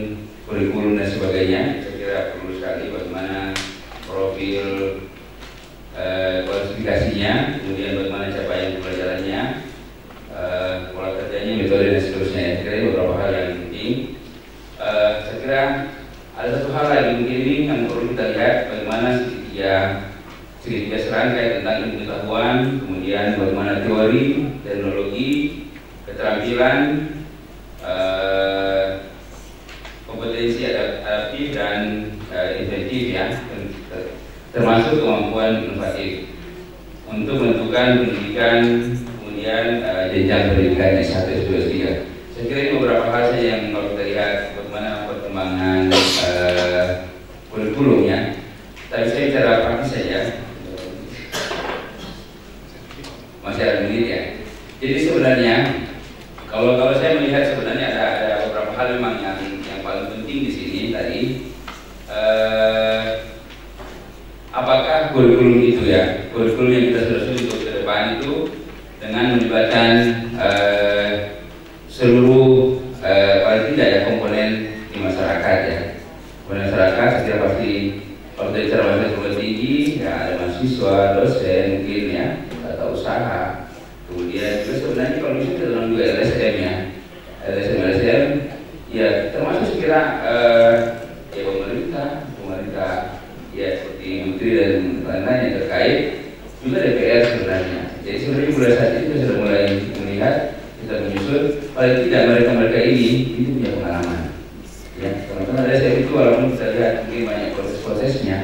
kurikulum dan sebagainya. Saya kira perlu sekali bagaimana profil kualifikasinya, kemudian bagaimana capaian pembelajarannya, pola kerjanya, metode dan seterusnya. Saya kira ini beberapa hal yang penting. Saya kira ada satu hal lagi mungkin ini yang perlu kita lihat bagaimana segitiga serangkai tentang ilmu pengetahuan, kemudian bagaimana teori, teknologi, keterampilan, kompetensi adaptif dan inventif ya, termasuk kemampuan inovatif untuk menentukan pendidikan, kemudian jenjang pendidikan S1, S2, S3. Saya kira ini beberapa hal saja yang kalau kita lihat bagaimana perkembangan kurikulumnya. Tapi saya bicara praktis saja. Masih ada menit ya. Jadi sebenarnya kalau saya melihat sebenarnya ada beberapa hal memang yang paling penting di sini tadi. Apakah kurikulum itu ya, kurikulum yang kita sudah susun untuk ke depan itu dengan melibatkan seluruh paling tidak ya komponen di masyarakat ya. Komponen masyarakat saya kira pasti kalau dari cara masyarakat tinggi ya ada mahasiswa, dosen mungkin ya, tata usaha. Kemudian juga sebenarnya kalau misalnya dalam juga LSM ya, LSM ya termasuk sekira ya pemerintah ya seperti menteri dan lain-lain yang terkait juga DPR sebenarnya. Jadi sebenarnya mulai saat itu kita sudah mulai melihat kita menyusun paling tidak mereka ini itu punya pengalaman. Ya teman-teman LSM itu walaupun kita lihat mungkin banyak proses-prosesnya,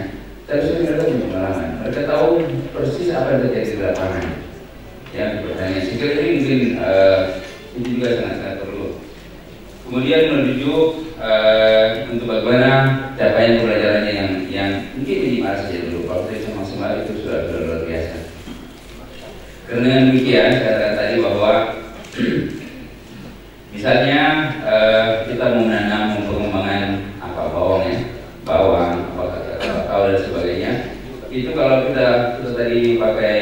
tapi sebenarnya mereka punya pengalaman. Mereka tahu persis apa yang terjadi di lapangan. Ya pertanyaan sikap ini mungkin itu juga sangat-sangat perlu. Kemudian menuju untuk bagaimana capaian pembelajarannya yang mungkin minimal saja dulu. Kalau saya maksimal itu sudah luar biasa. Karena dengan demikian saya katakan tadi bahwa misalnya kita mau menanam pengembangan apa bawang, kakao dan sebagainya. Itu kalau kita tadi pakai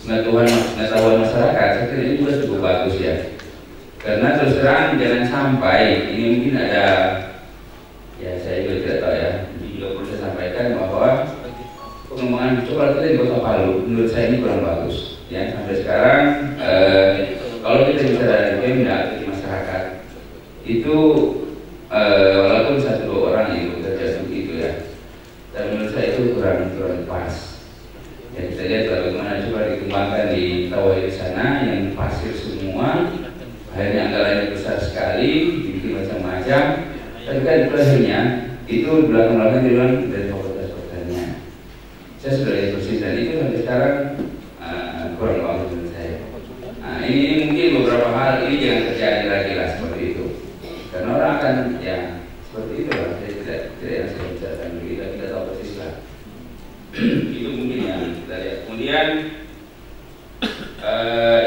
pengetahuan masyarakat, saya kira ini juga cukup bagus ya. Karena terus terang jangan sampai ini mungkin ada ya saya juga tidak tahu ya, juga perlu saya sampaikan bahwa pengembangan coba kita di Kota Palu, menurut saya ini kurang bagus. Ya, sampai sekarang kalau kita bicara Pemda di masyarakat itu walaupun 1-2 orang yang bekerja begitu ya, dan menurut saya itu kurang pas. Ya, kita lihat bagaimana coba dikembangkan di Tawai di sana yang pasir semua, akhirnya anggarannya besar sekali, bikin macam-macam, tapi kan akhirnya itu belakang-belakang dari Fakultas Pertanian. Saya sudah lihat persis dan itu sampai sekarang kurang bagus menurut saya. Nah, ini mungkin beberapa hal ini jangan terjadi lagi lah seperti itu, karena orang akan ya seperti itu lah. Saya tidak yang saya bicarakan kita tahu persis lah. Itu mungkin yang kita lihat. Kemudian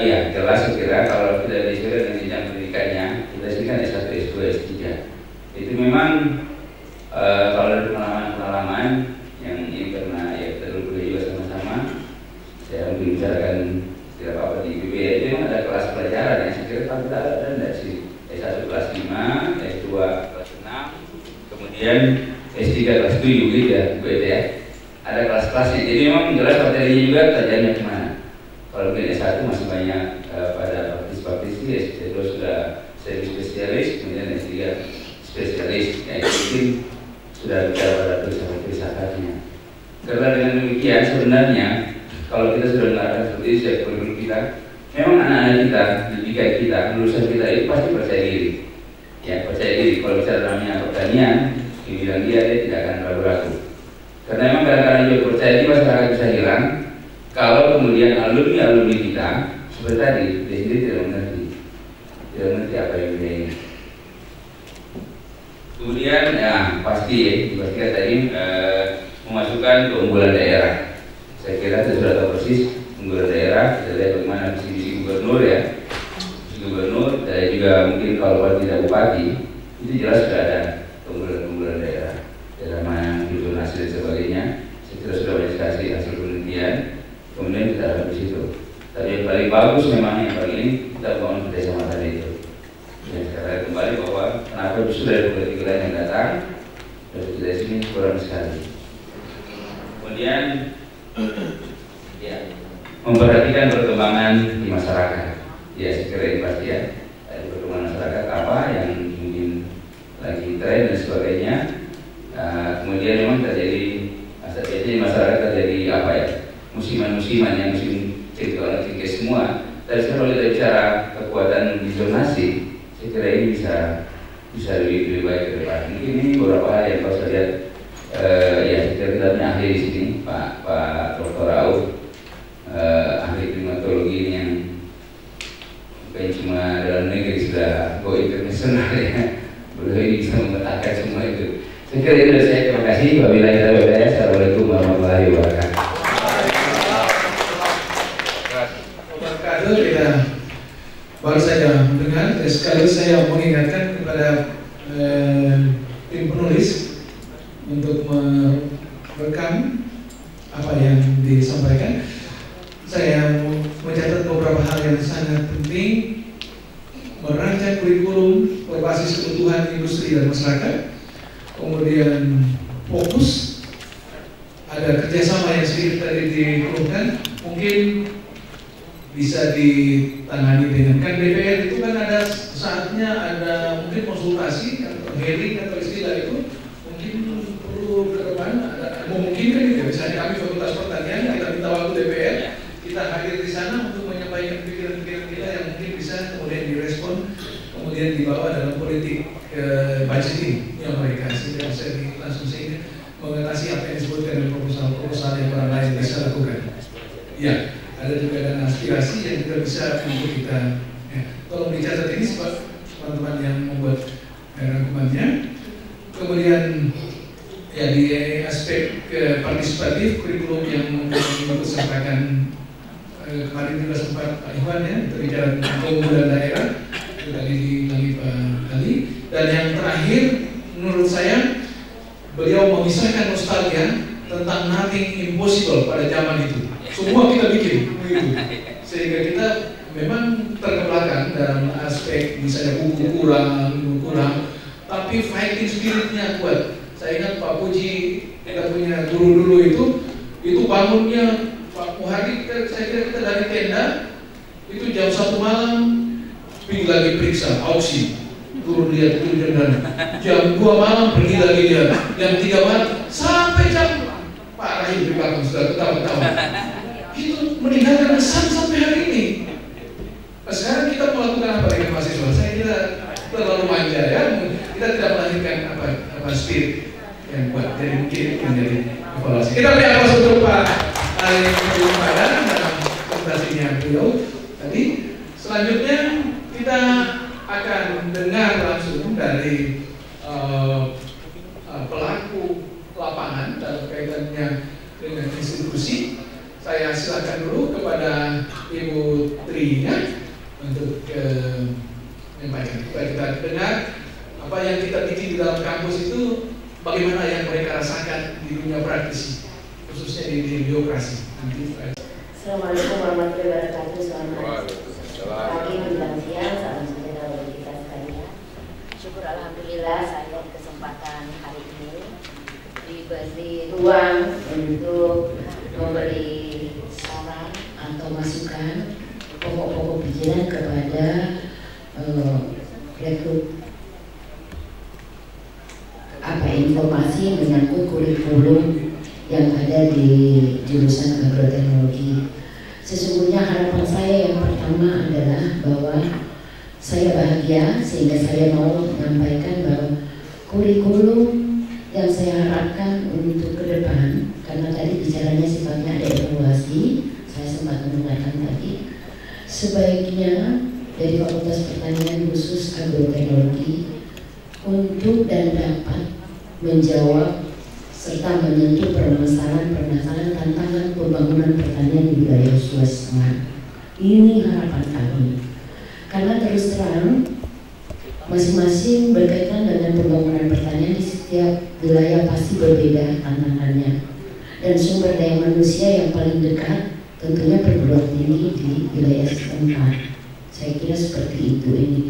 ya jelas saya kira kalau kita bicara dengan jenjang pendidikannya, kita sini kan S1, S2, S3. Itu memang kalau dari pengalaman yang ini karena ya kita dulu juga sama-sama, saya mungkin bicarakan tidak apa-apa di IPB itu memang ada kelas pelajaran yang saya kira kita ada enggak sih, S1 kelas 5, S2 kelas 6, kemudian S3 kelas 7 gitu ya, ya. Ada kelas-kelasnya, jadi memang jelas materinya juga pelajarannya kemana. Kalau mungkin S1 masih banyak pada praktisi, S2 sudah semi spesialis, kemudian S3 spesialis, ya itu mungkin sudah bicara pada filsafatnya. Karena dengan demikian sebenarnya kalau kita sudah mengatakan seperti itu sejak kurikulum kita, memang anak-anak kita, didikan kita, lulusan kita itu pasti percaya diri. Ya percaya diri. Kalau bicara namanya pertanian, dibilang dia tidak akan ragu-ragu. Karena memang kadang-kadang juga percaya diri masyarakat bisa hilang kalau kemudian alumni kita seperti tadi dia sendiri tidak mengerti apa yang dia ingin. Kemudian ya pasti dipastikan tadi memasukkan keunggulan daerah. Saya kira saya sudah tahu persis keunggulan daerah. Kita lihat bagaimana visi gubernur ya, visi gubernur dan juga mungkin kalau tidak bupati itu jelas sudah ada keunggulan daerah. Daerah mana yang donasi dan sebagainya. Saya kira sudah banyak sekali hasil penelitian. Kemudian kita dapat di situ. Tapi yang paling bagus memang yang paling ini kita bangun kerjasama tadi itu. Dan sekarang kembali bahwa kenapa justru dari politik lain yang datang dari kita sini kurang sekali. Kemudian ya memperhatikan perkembangan di masyarakat. Ya saya kira ini pasti ya. Ada perkembangan masyarakat apa yang mungkin lagi tren dan sebagainya. Kemudian memang terjadi masyarakat terjadi apa ya? Musiman-musiman yang musim cengkeh semua. Tapi kalau kita bicara kekuatan di zonasi, saya kira ini bisa lebih baik ke depan. Mungkin ini beberapa hal yang kalau saya lihat ya kita punya ahli di sini, Pak Dr. Rauf, ahli klimatologi ini yang bukan cuma dalam negeri sudah go internasional ya, beliau ini bisa memetakan semua itu. Saya kira itu dari saya. Terima kasih. Wabillahi taufiq wal hidayah. Assalamualaikum warahmatullahi wabarakatuh. Kita baru saja mendengar, sekali saya mengingatkan kepada tim penulis untuk merekam apa yang disampaikan. Saya mencatat beberapa hal yang sangat penting, merancang kurikulum berbasis kebutuhan industri dan masyarakat, kemudian fokus, ada kerjasama yang sedikit tadi dikeluhkan, mungkin bisa ditangani dengan kan DPR itu kan ada saatnya ada mungkin konsultasi atau hearing atau istilah itu mungkin perlu ke depan ada memungkinkan gitu. Misalnya kami Fakultas Pertanian kita minta waktu DPR, kita hadir di sana untuk menyampaikan pikiran-pikiran kita yang mungkin bisa kemudian direspon, kemudian dibawa dalam politik budgeting yang mereka sehingga bisa langsung sehingga mengatasi apa yang disebutkan dengan proposal yang orang lain bisa lakukan. Ya. Ada juga dan aspirasi yang juga bisa untuk kita tolong dicatat ini sebab teman-teman yang membuat rangkumannya. Kemudian ya di aspek partisipatif kurikulum yang Bapak sampaikan kemarin juga sempat Pak Iwan ya berbicara tentang keunggulan daerah itu tadi diulangi Pak Ali. Dan yang terakhir menurut saya beliau memisahkan nostalgia tentang nothing impossible pada zaman itu. Semua kita bikin begitu. Sehingga kita memang terkebelakang dalam aspek misalnya buku kurang, tapi fighting spiritnya kuat. Saya ingat Pak Puji, kita punya guru dulu itu Itu bangunnya Pak Muhadi, saya kira kita dari tenda itu jam 1 malam pergi lagi periksa auksi, turun lihat dan jam 2 malam pergi lagi lihat, jam 3 malam sampai jam Pak Rahim di belakang sudah ketawa-ketawa. Itu meninggalkan kesan sampai hari ini. Nah, sekarang kita melakukan apa dengan mahasiswa? Saya kira terlalu manja ya. Kita tidak melahirkan apa spirit yang kuat. Jadi mungkin menjadi evaluasi. Kita beri aplaus untuk Pak Ali Muhammad dalam presentasinya beliau tadi. Selanjutnya kita akan dengar langsung dari pelaku lapangan dalam kaitannya dengan institusi. Saya silakan dulu kepada Ibu Tri-nya untuk menyampaikan. Supaya kita dengar apa yang kita bikin di dalam kampus itu, bagaimana yang mereka rasakan di dunia praktisi, khususnya di birokrasi. Assalamualaikum warahmatullahi wabarakatuh. Selamat pagi menjelang siang, salam sejahtera bagi kita sekalian. Syukur alhamdulillah saya kesempatan hari ini diberi ruang untuk memberi saran atau masukan pokok-pokok pikiran kepada rekrut informasi menyangkut kurikulum yang ada di jurusan agroteknologi. Sesungguhnya harapan saya yang pertama adalah bahwa saya bahagia sehingga saya mau menyampaikan bahwa kurikulum yang saya harapkan untuk ke depan, karena tadi bicaranya sifatnya ada evaluasi, saya sempat mendengarkan tadi, sebaiknya dari Fakultas Pertanian khusus agroteknologi untuk dan dapat menjawab serta menyentuh permasalahan tantangan pembangunan pertanian di wilayah Sulawesi Tengah. Ini harapan kami, karena terus terang masing-masing berkaitan dengan pembangunan pertanian di setiap wilayah pasti berbeda tantangannya, dan sumber daya manusia yang paling dekat tentunya perguruan tinggi di wilayah setempat. Saya kira seperti itu ini,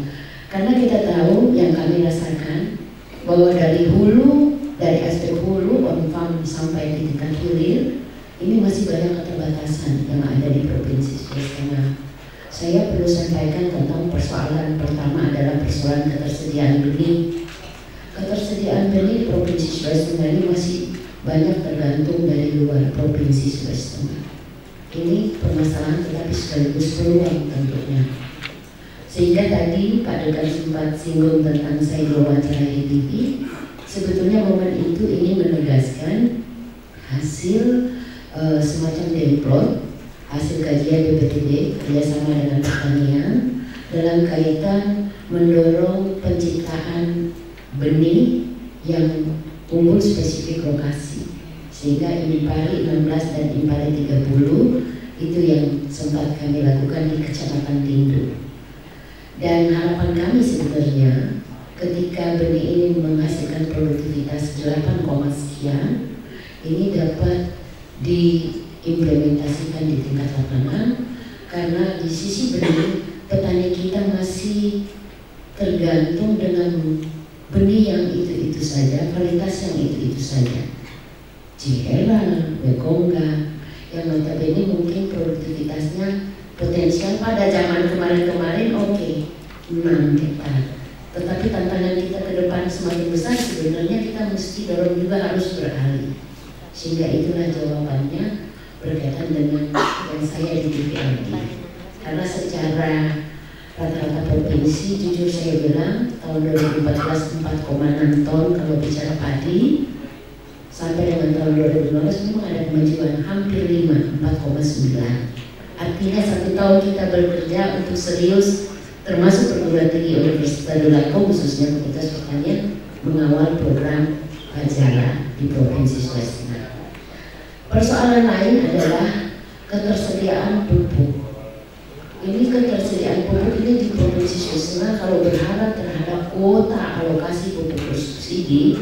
karena kita tahu yang kami rasakan bahwa dari hulu, dari aspek hulu on farm sampai di tingkat hilir ini masih banyak keterbatasan yang ada di Provinsi Sulawesi Tengah. Saya perlu sampaikan tentang persoalan pertama adalah persoalan ketersediaan benih. Ketersediaan benih di Provinsi Sulawesi Tengah ini masih banyak tergantung dari luar Provinsi Sulawesi Tengah. Ini permasalahan tetapi sekaligus peluang tentunya. Sehingga tadi Pak Dekan sempat singgung tentang saya diwawancara di TV. Sebetulnya momen itu ingin menegaskan hasil semacam demplot, hasil kajian BPTD kerjasama dengan pertanian dalam kaitan mendorong penciptaan benih yang unggul spesifik lokasi, sehingga Impari 16 dan Impari 30 itu yang sempat kami lakukan di Kecamatan Tindu. Dan harapan kami sebenarnya ketika benih ini menghasilkan produktivitas 8, sekian, ini dapat diimplementasikan di tingkat lapangan, karena di sisi benih petani kita masih tergantung dengan benih yang itu-itu saja, kualitas yang itu-itu saja. Cihera, Bekongga, yang notabene mungkin produktivitasnya potensial pada zaman kemarin-kemarin 6 hektar. Tetapi tantangan kita ke depan semakin besar, sebenarnya kita mesti dorong juga harus beralih. Sehingga itulah jawabannya berkaitan dengan yang saya di TVRD. Karena secara rata-rata provinsi, jujur saya bilang tahun 2014 4,6 ton kalau bicara padi, sampai dengan tahun 2015 memang ada kemajuan hampir 5, 4,9. Artinya 1 tahun kita bekerja untuk serius, termasuk perguruan tinggi Universitas Dulako khususnya Fakultas Pertanian mengawal program Pajara di Provinsi Sulawesi Tengah. Persoalan lain adalah ketersediaan pupuk. Ini ketersediaan pupuk ini di Provinsi Sulawesi Tengah kalau berharap terhadap kuota alokasi pupuk bersubsidi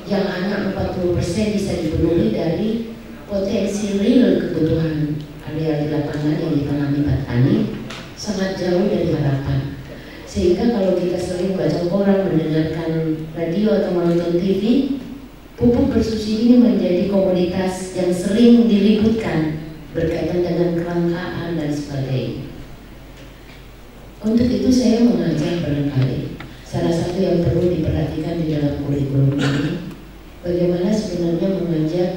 yang hanya 40% bisa dipenuhi dari potensi real kebutuhan area di lapangan yang ditanami petani, sangat jauh dari harapan. Sehingga kalau kita sering baca koran, mendengarkan radio atau menonton TV, pupuk bersubsidi menjadi komoditas yang sering diributkan berkaitan dengan kelangkaan dan sebagainya. Untuk itu saya mengajak barangkali salah satu yang perlu diperhatikan di dalam kurikulum ini, bagaimana sebenarnya mengajak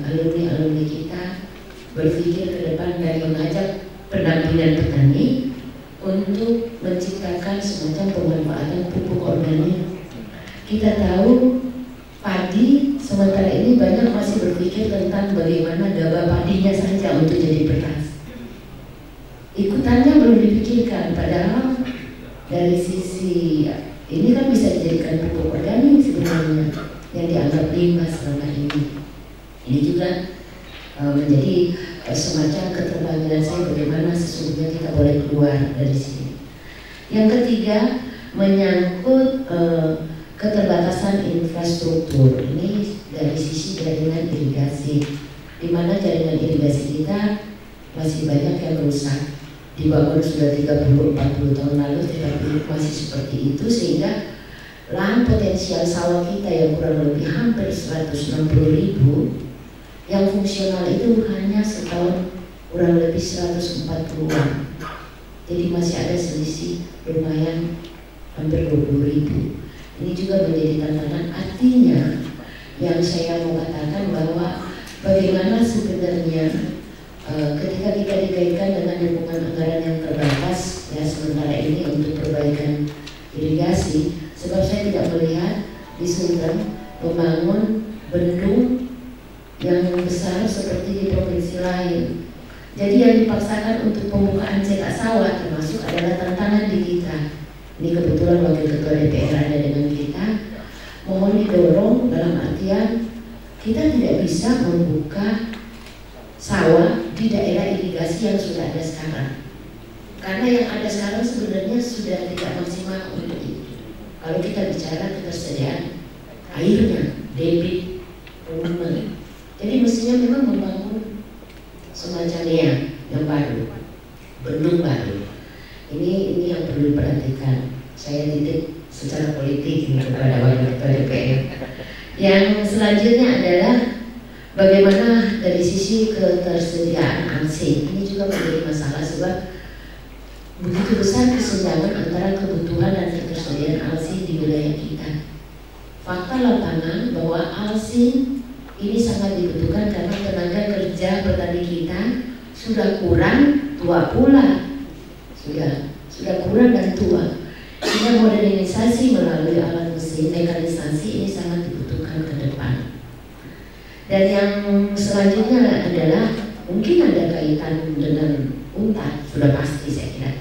alumni-alumni kita berpikir ke depan dan mengajak pendampingan petani untuk menciptakan semacam pemanfaatan pupuk organik. Kita tahu padi sementara ini banyak masih berpikir tentang bagaimana gabah padinya saja untuk jadi beras. Ikutannya belum dipikirkan, padahal dari sisi ini kan bisa dijadikan pupuk organik sebenarnya yang dianggap limbah selama ini. Ini juga menjadi semacam keterbatasan saya bagaimana sesungguhnya kita boleh keluar dari sini. Yang ketiga, menyangkut keterbatasan infrastruktur. Ini dari sisi jaringan irigasi, di mana jaringan irigasi kita masih banyak yang rusak. Dibangun sudah 30-40 tahun lalu, tetapi masih seperti itu, sehingga lahan potensial sawah kita yang kurang lebih hampir 160.000 yang fungsional itu hanya setahun kurang lebih 140-an. Jadi masih ada selisih lumayan hampir 20.000. Ini juga menjadi tantangan. Artinya yang saya mau katakan bahwa bagaimana sebenarnya ketika kita dikaitkan dengan dukungan anggaran yang terbatas ya sementara ini untuk perbaikan irigasi, sebab saya tidak melihat di Sultan membangun bendung yang besar seperti di provinsi lain. Jadi yang dipaksakan untuk pembukaan cetak sawah termasuk adalah tantangan di kita. Ini kebetulan wakil ketua DPR ada dengan kita. Mohon didorong dalam artian kita tidak bisa membuka sawah di daerah irigasi yang sudah ada sekarang, karena yang ada sekarang sebenarnya sudah tidak maksimal untuk itu. Kalau kita bicara ketersediaan airnya, debit, volume, jadi mestinya memang membangun semacamnya yang baru, bendung baru. Ini yang perlu diperhatikan. Saya titip secara politik kepada wakil ketua DPR. Yang selanjutnya adalah bagaimana dari sisi ketersediaan ALSI. Ini juga menjadi masalah sebab begitu besar kesenjangan antara kebutuhan dan ketersediaan ALSI di wilayah kita. Fakta lapangan bahwa ALSI ini sangat dibutuhkan karena tenaga kerja petani kita sudah kurang, tua pula, sudah kurang dan tua. Sehingga modernisasi melalui alat mesin, mekanisasi ini sangat dibutuhkan ke depan. Dan yang selanjutnya adalah mungkin ada kaitan dengan UNTAD, sudah pasti saya kira.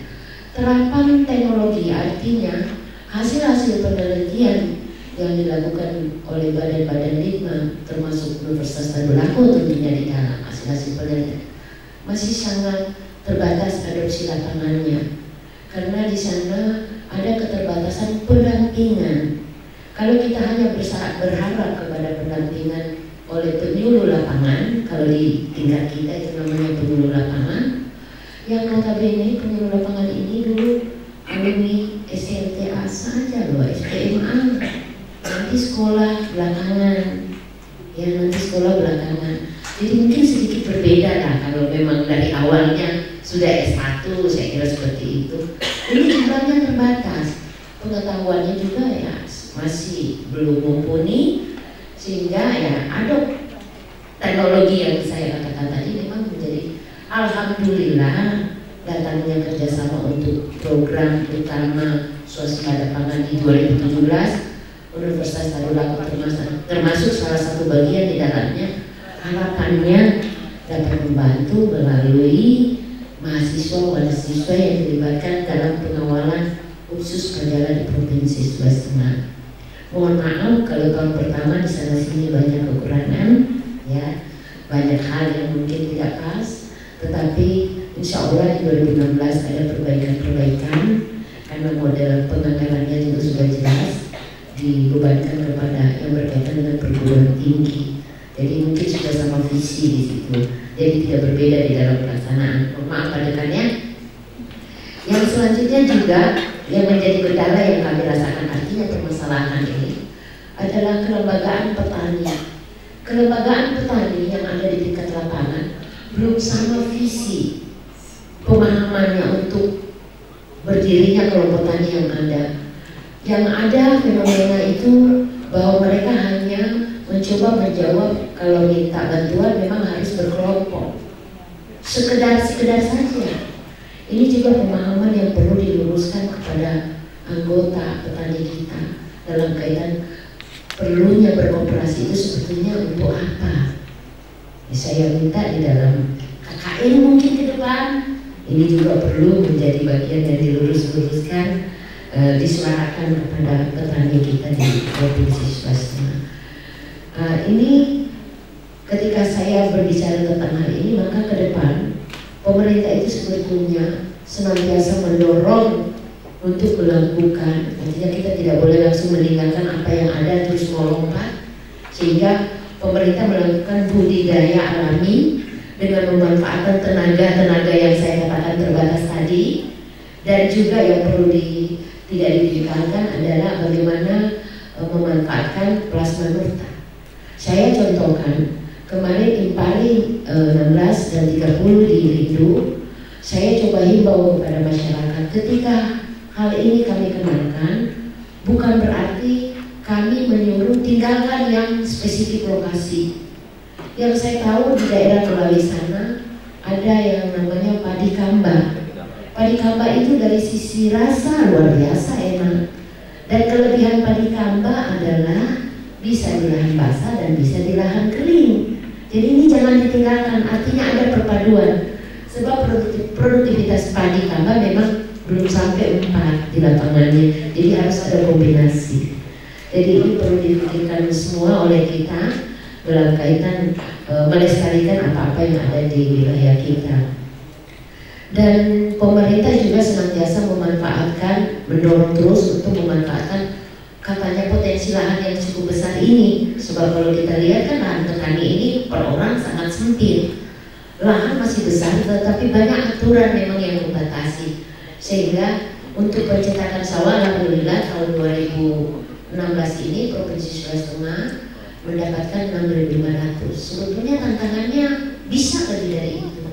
Terapan teknologi artinya hasil-hasil penelitian yang dilakukan oleh badan-badan litbang termasuk Universitas Tadulako tentunya di dalam hasil-hasil penelitian masih sangat terbatas adopsi lapangannya, karena di sana ada keterbatasan pendampingan. Kalau kita hanya berharap kepada pendampingan oleh penyuluh lapangan, kalau di tingkat kita itu namanya penyuluh lapangan, yang notabene penyuluh lapangan ini dulu alumni SLTA saja loh, SPMA, nanti sekolah belakangan, ya nanti sekolah belakangan. Jadi mungkin sedikit berbeda lah kalau memang dari awalnya sudah S1, saya kira seperti itu. Ini jumlahnya terbatas, pengetahuannya juga ya masih belum mumpuni, sehingga ya ada teknologi yang saya katakan tadi memang menjadi alhamdulillah datangnya kerjasama untuk program utama swasembada pangan di 2017. Universitas Tadulako termasuk salah satu bagian di dalamnya. Harapannya dapat membantu melalui mahasiswa yang dilibatkan dalam pengawalan khusus perjalanan di Provinsi Sulawesi Tengah. Mohon maaf kalau tahun pertama di sana sini banyak kekurangan, ya banyak hal yang mungkin tidak pas, tetapi insya Allah di 2016 ada perbaikan-perbaikan karena model penganggarannya juga sudah jelas dibebankan kepada yang berkaitan dengan perguruan tinggi. Jadi mungkin sudah sama visi di situ. Jadi tidak berbeda di dalam pelaksanaan. Maaf adegannya. Yang selanjutnya juga yang menjadi kendala yang kami rasakan artinya permasalahan ini adalah kelembagaan petani. Kelembagaan petani yang ada di tingkat lapangan belum sama visi pemahamannya untuk berdirinya kelompok tani yang ada. Yang ada fenomena itu bahwa mereka hanya mencoba menjawab kalau minta bantuan memang harus berkelompok. Sekedar saja. Ini juga pemahaman yang perlu diluruskan kepada anggota petani kita dalam kaitan perlunya berkooperasi itu sebetulnya untuk apa. Saya minta di dalam KKN mungkin ke depan ini juga perlu menjadi bagian yang diluruskan, disuarakan kepada petani kita di Provinsi Sulawesi Tengah. Ini ketika saya berbicara tentang hal ini, maka ke depan pemerintah itu sebetulnya senantiasa mendorong untuk melakukan, artinya kita tidak boleh langsung meninggalkan apa yang ada terus melompat, sehingga pemerintah melakukan budidaya alami dengan memanfaatkan tenaga yang saya katakan terbatas tadi. Dan juga yang perlu tidak ditinggalkan adalah bagaimana memanfaatkan plasma nurta. Saya contohkan kemarin Impari 16 dan 30 di Rindu, saya coba himbau kepada masyarakat ketika hal ini kami kenalkan, bukan berarti kami menyuruh tinggalkan yang spesifik lokasi. Yang saya tahu di daerah Melawi sana ada yang namanya padi kamba. Padi kamba itu dari sisi rasa luar biasa enak. Dan kelebihan padi kamba adalah bisa di lahan basah dan bisa di lahan kering. Jadi ini jangan ditinggalkan, artinya ada perpaduan. Sebab produktivitas padi kamba memang belum sampai 4 di lapangannya, jadi harus ada kombinasi. Jadi ini perlu dipikirkan semua oleh kita dalam kaitan melestarikan apa-apa yang ada di wilayah kita. Dan pemerintah juga senantiasa memanfaatkan, mendorong terus untuk memanfaatkan katanya potensi lahan yang cukup besar ini. Sebab kalau kita lihat kan lahan petani ini per orang sangat sempit. Lahan masih besar tetapi banyak aturan memang yang membatasi. Sehingga untuk pencetakan sawah alhamdulillah tahun 2016 ini Provinsi Sulawesi Tengah mendapatkan 6.500. Sebetulnya tantangannya bisa lebih dari itu.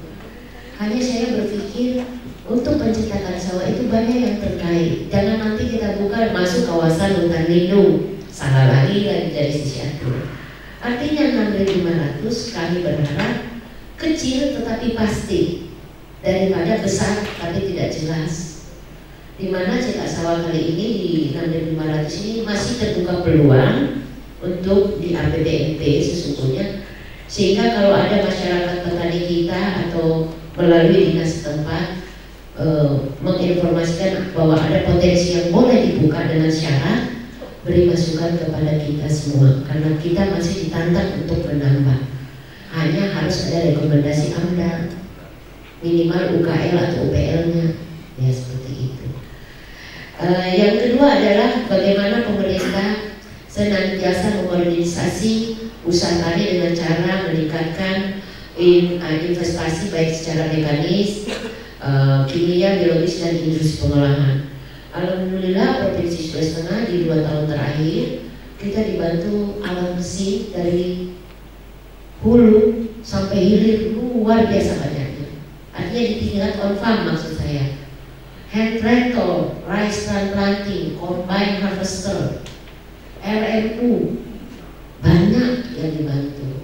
Hanya saya berpikir untuk pencetakan sawah itu banyak yang terkait. Jangan nanti kita buka masuk kawasan hutan lindung, salah lagi dari sisi aturan. Artinya 6.500 kami berharap kecil tetapi pasti daripada besar tapi tidak jelas. Dimana cetak sawah kali ini di 6.500 ini masih terbuka peluang untuk di APBNP sesungguhnya, sehingga kalau ada masyarakat petani kita atau melalui dinas setempat menginformasikan bahwa ada potensi yang boleh dibuka dengan syarat, beri masukan kepada kita semua karena kita masih ditantang untuk menambah. Hanya harus ada rekomendasi AMDA, minimal UKL atau UPL-nya, ya seperti itu. Yang kedua adalah bagaimana pemerintah senantiasa memodernisasi usaha tani dengan cara meningkatkan investasi baik secara mekanis, kimia, biologis dan industri pengolahan. Alhamdulillah Provinsi Sulawesi Tengah di 2 tahun terakhir kita dibantu alat mesin dari hulu sampai hilir luar biasa banyaknya. Artinya di tingkat on farm maksud saya. Hand tractor, rice transplanting, combine harvester, RMU, banyak yang dibantu.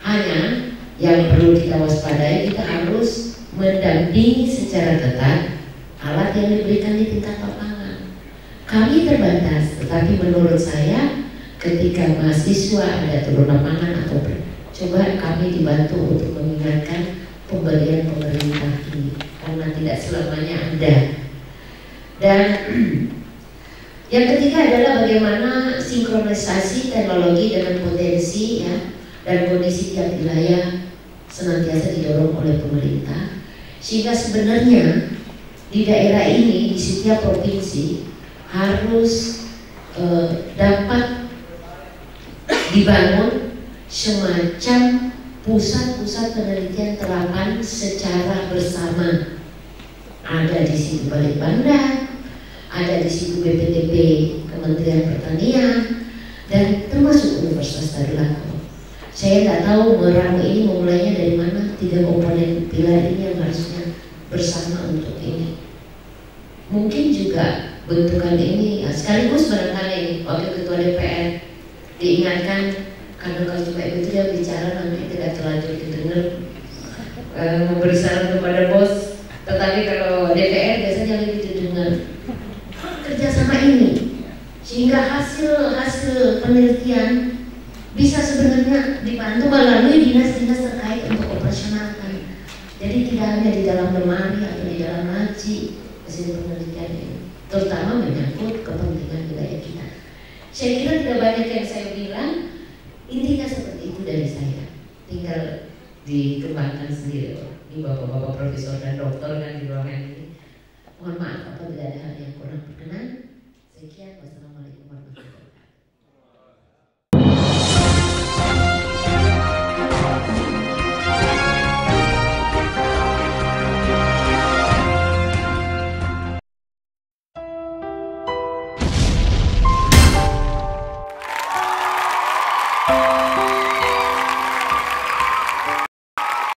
Hanya yang perlu kita waspadai, kita harus mendampingi secara ketat alat yang diberikan di tingkat lapangan. Kami terbatas, tetapi menurut saya ketika mahasiswa ada turun lapangan atau coba kami dibantu untuk mengingatkan pemberian pemerintah ini karena tidak selamanya ada. Dan yang ketiga adalah bagaimana sinkronisasi teknologi dengan potensi ya dan kondisi tiap wilayah senantiasa didorong oleh pemerintah, sehingga sebenarnya di daerah ini di setiap provinsi harus dapat dibangun semacam pusat-pusat penelitian terapan secara bersama. Ada di situ Balik Bandar, ada di situ BPTP Kementerian Pertanian, dan termasuk Universitas Darul Akram. Saya nggak tahu meramu ini memulainya dari mana, 3 komponen pilar ini yang harusnya bersama untuk ini. Mungkin juga bentukan ini sekaligus barangkali Wakil Ketua DPR diingatkan, karena kalau cuma itu dia bicara nanti tidak terlanjur didengar, memberi saran kepada bos, tetapi kalau DPR biasanya lebih didengar. Kerjasama ini sehingga hasil penelitian bisa sebenarnya dibantu melalui dinas-dinas terkait untuk operasionalkan. Jadi tidak hanya di dalam lemari atau di dalam laci hasil penelitian ini, terutama menyangkut kepentingan wilayah kita. Saya kira tidak banyak yang saya bilang, intinya seperti itu dari saya. Tinggal dikembangkan sendiri ini bapak-bapak profesor dan doktor kan di ruangan ini. Mohon maaf apabila ada hal yang kurang berkenan. Sekian, wassalamualaikum warahmatullahi wabarakatuh.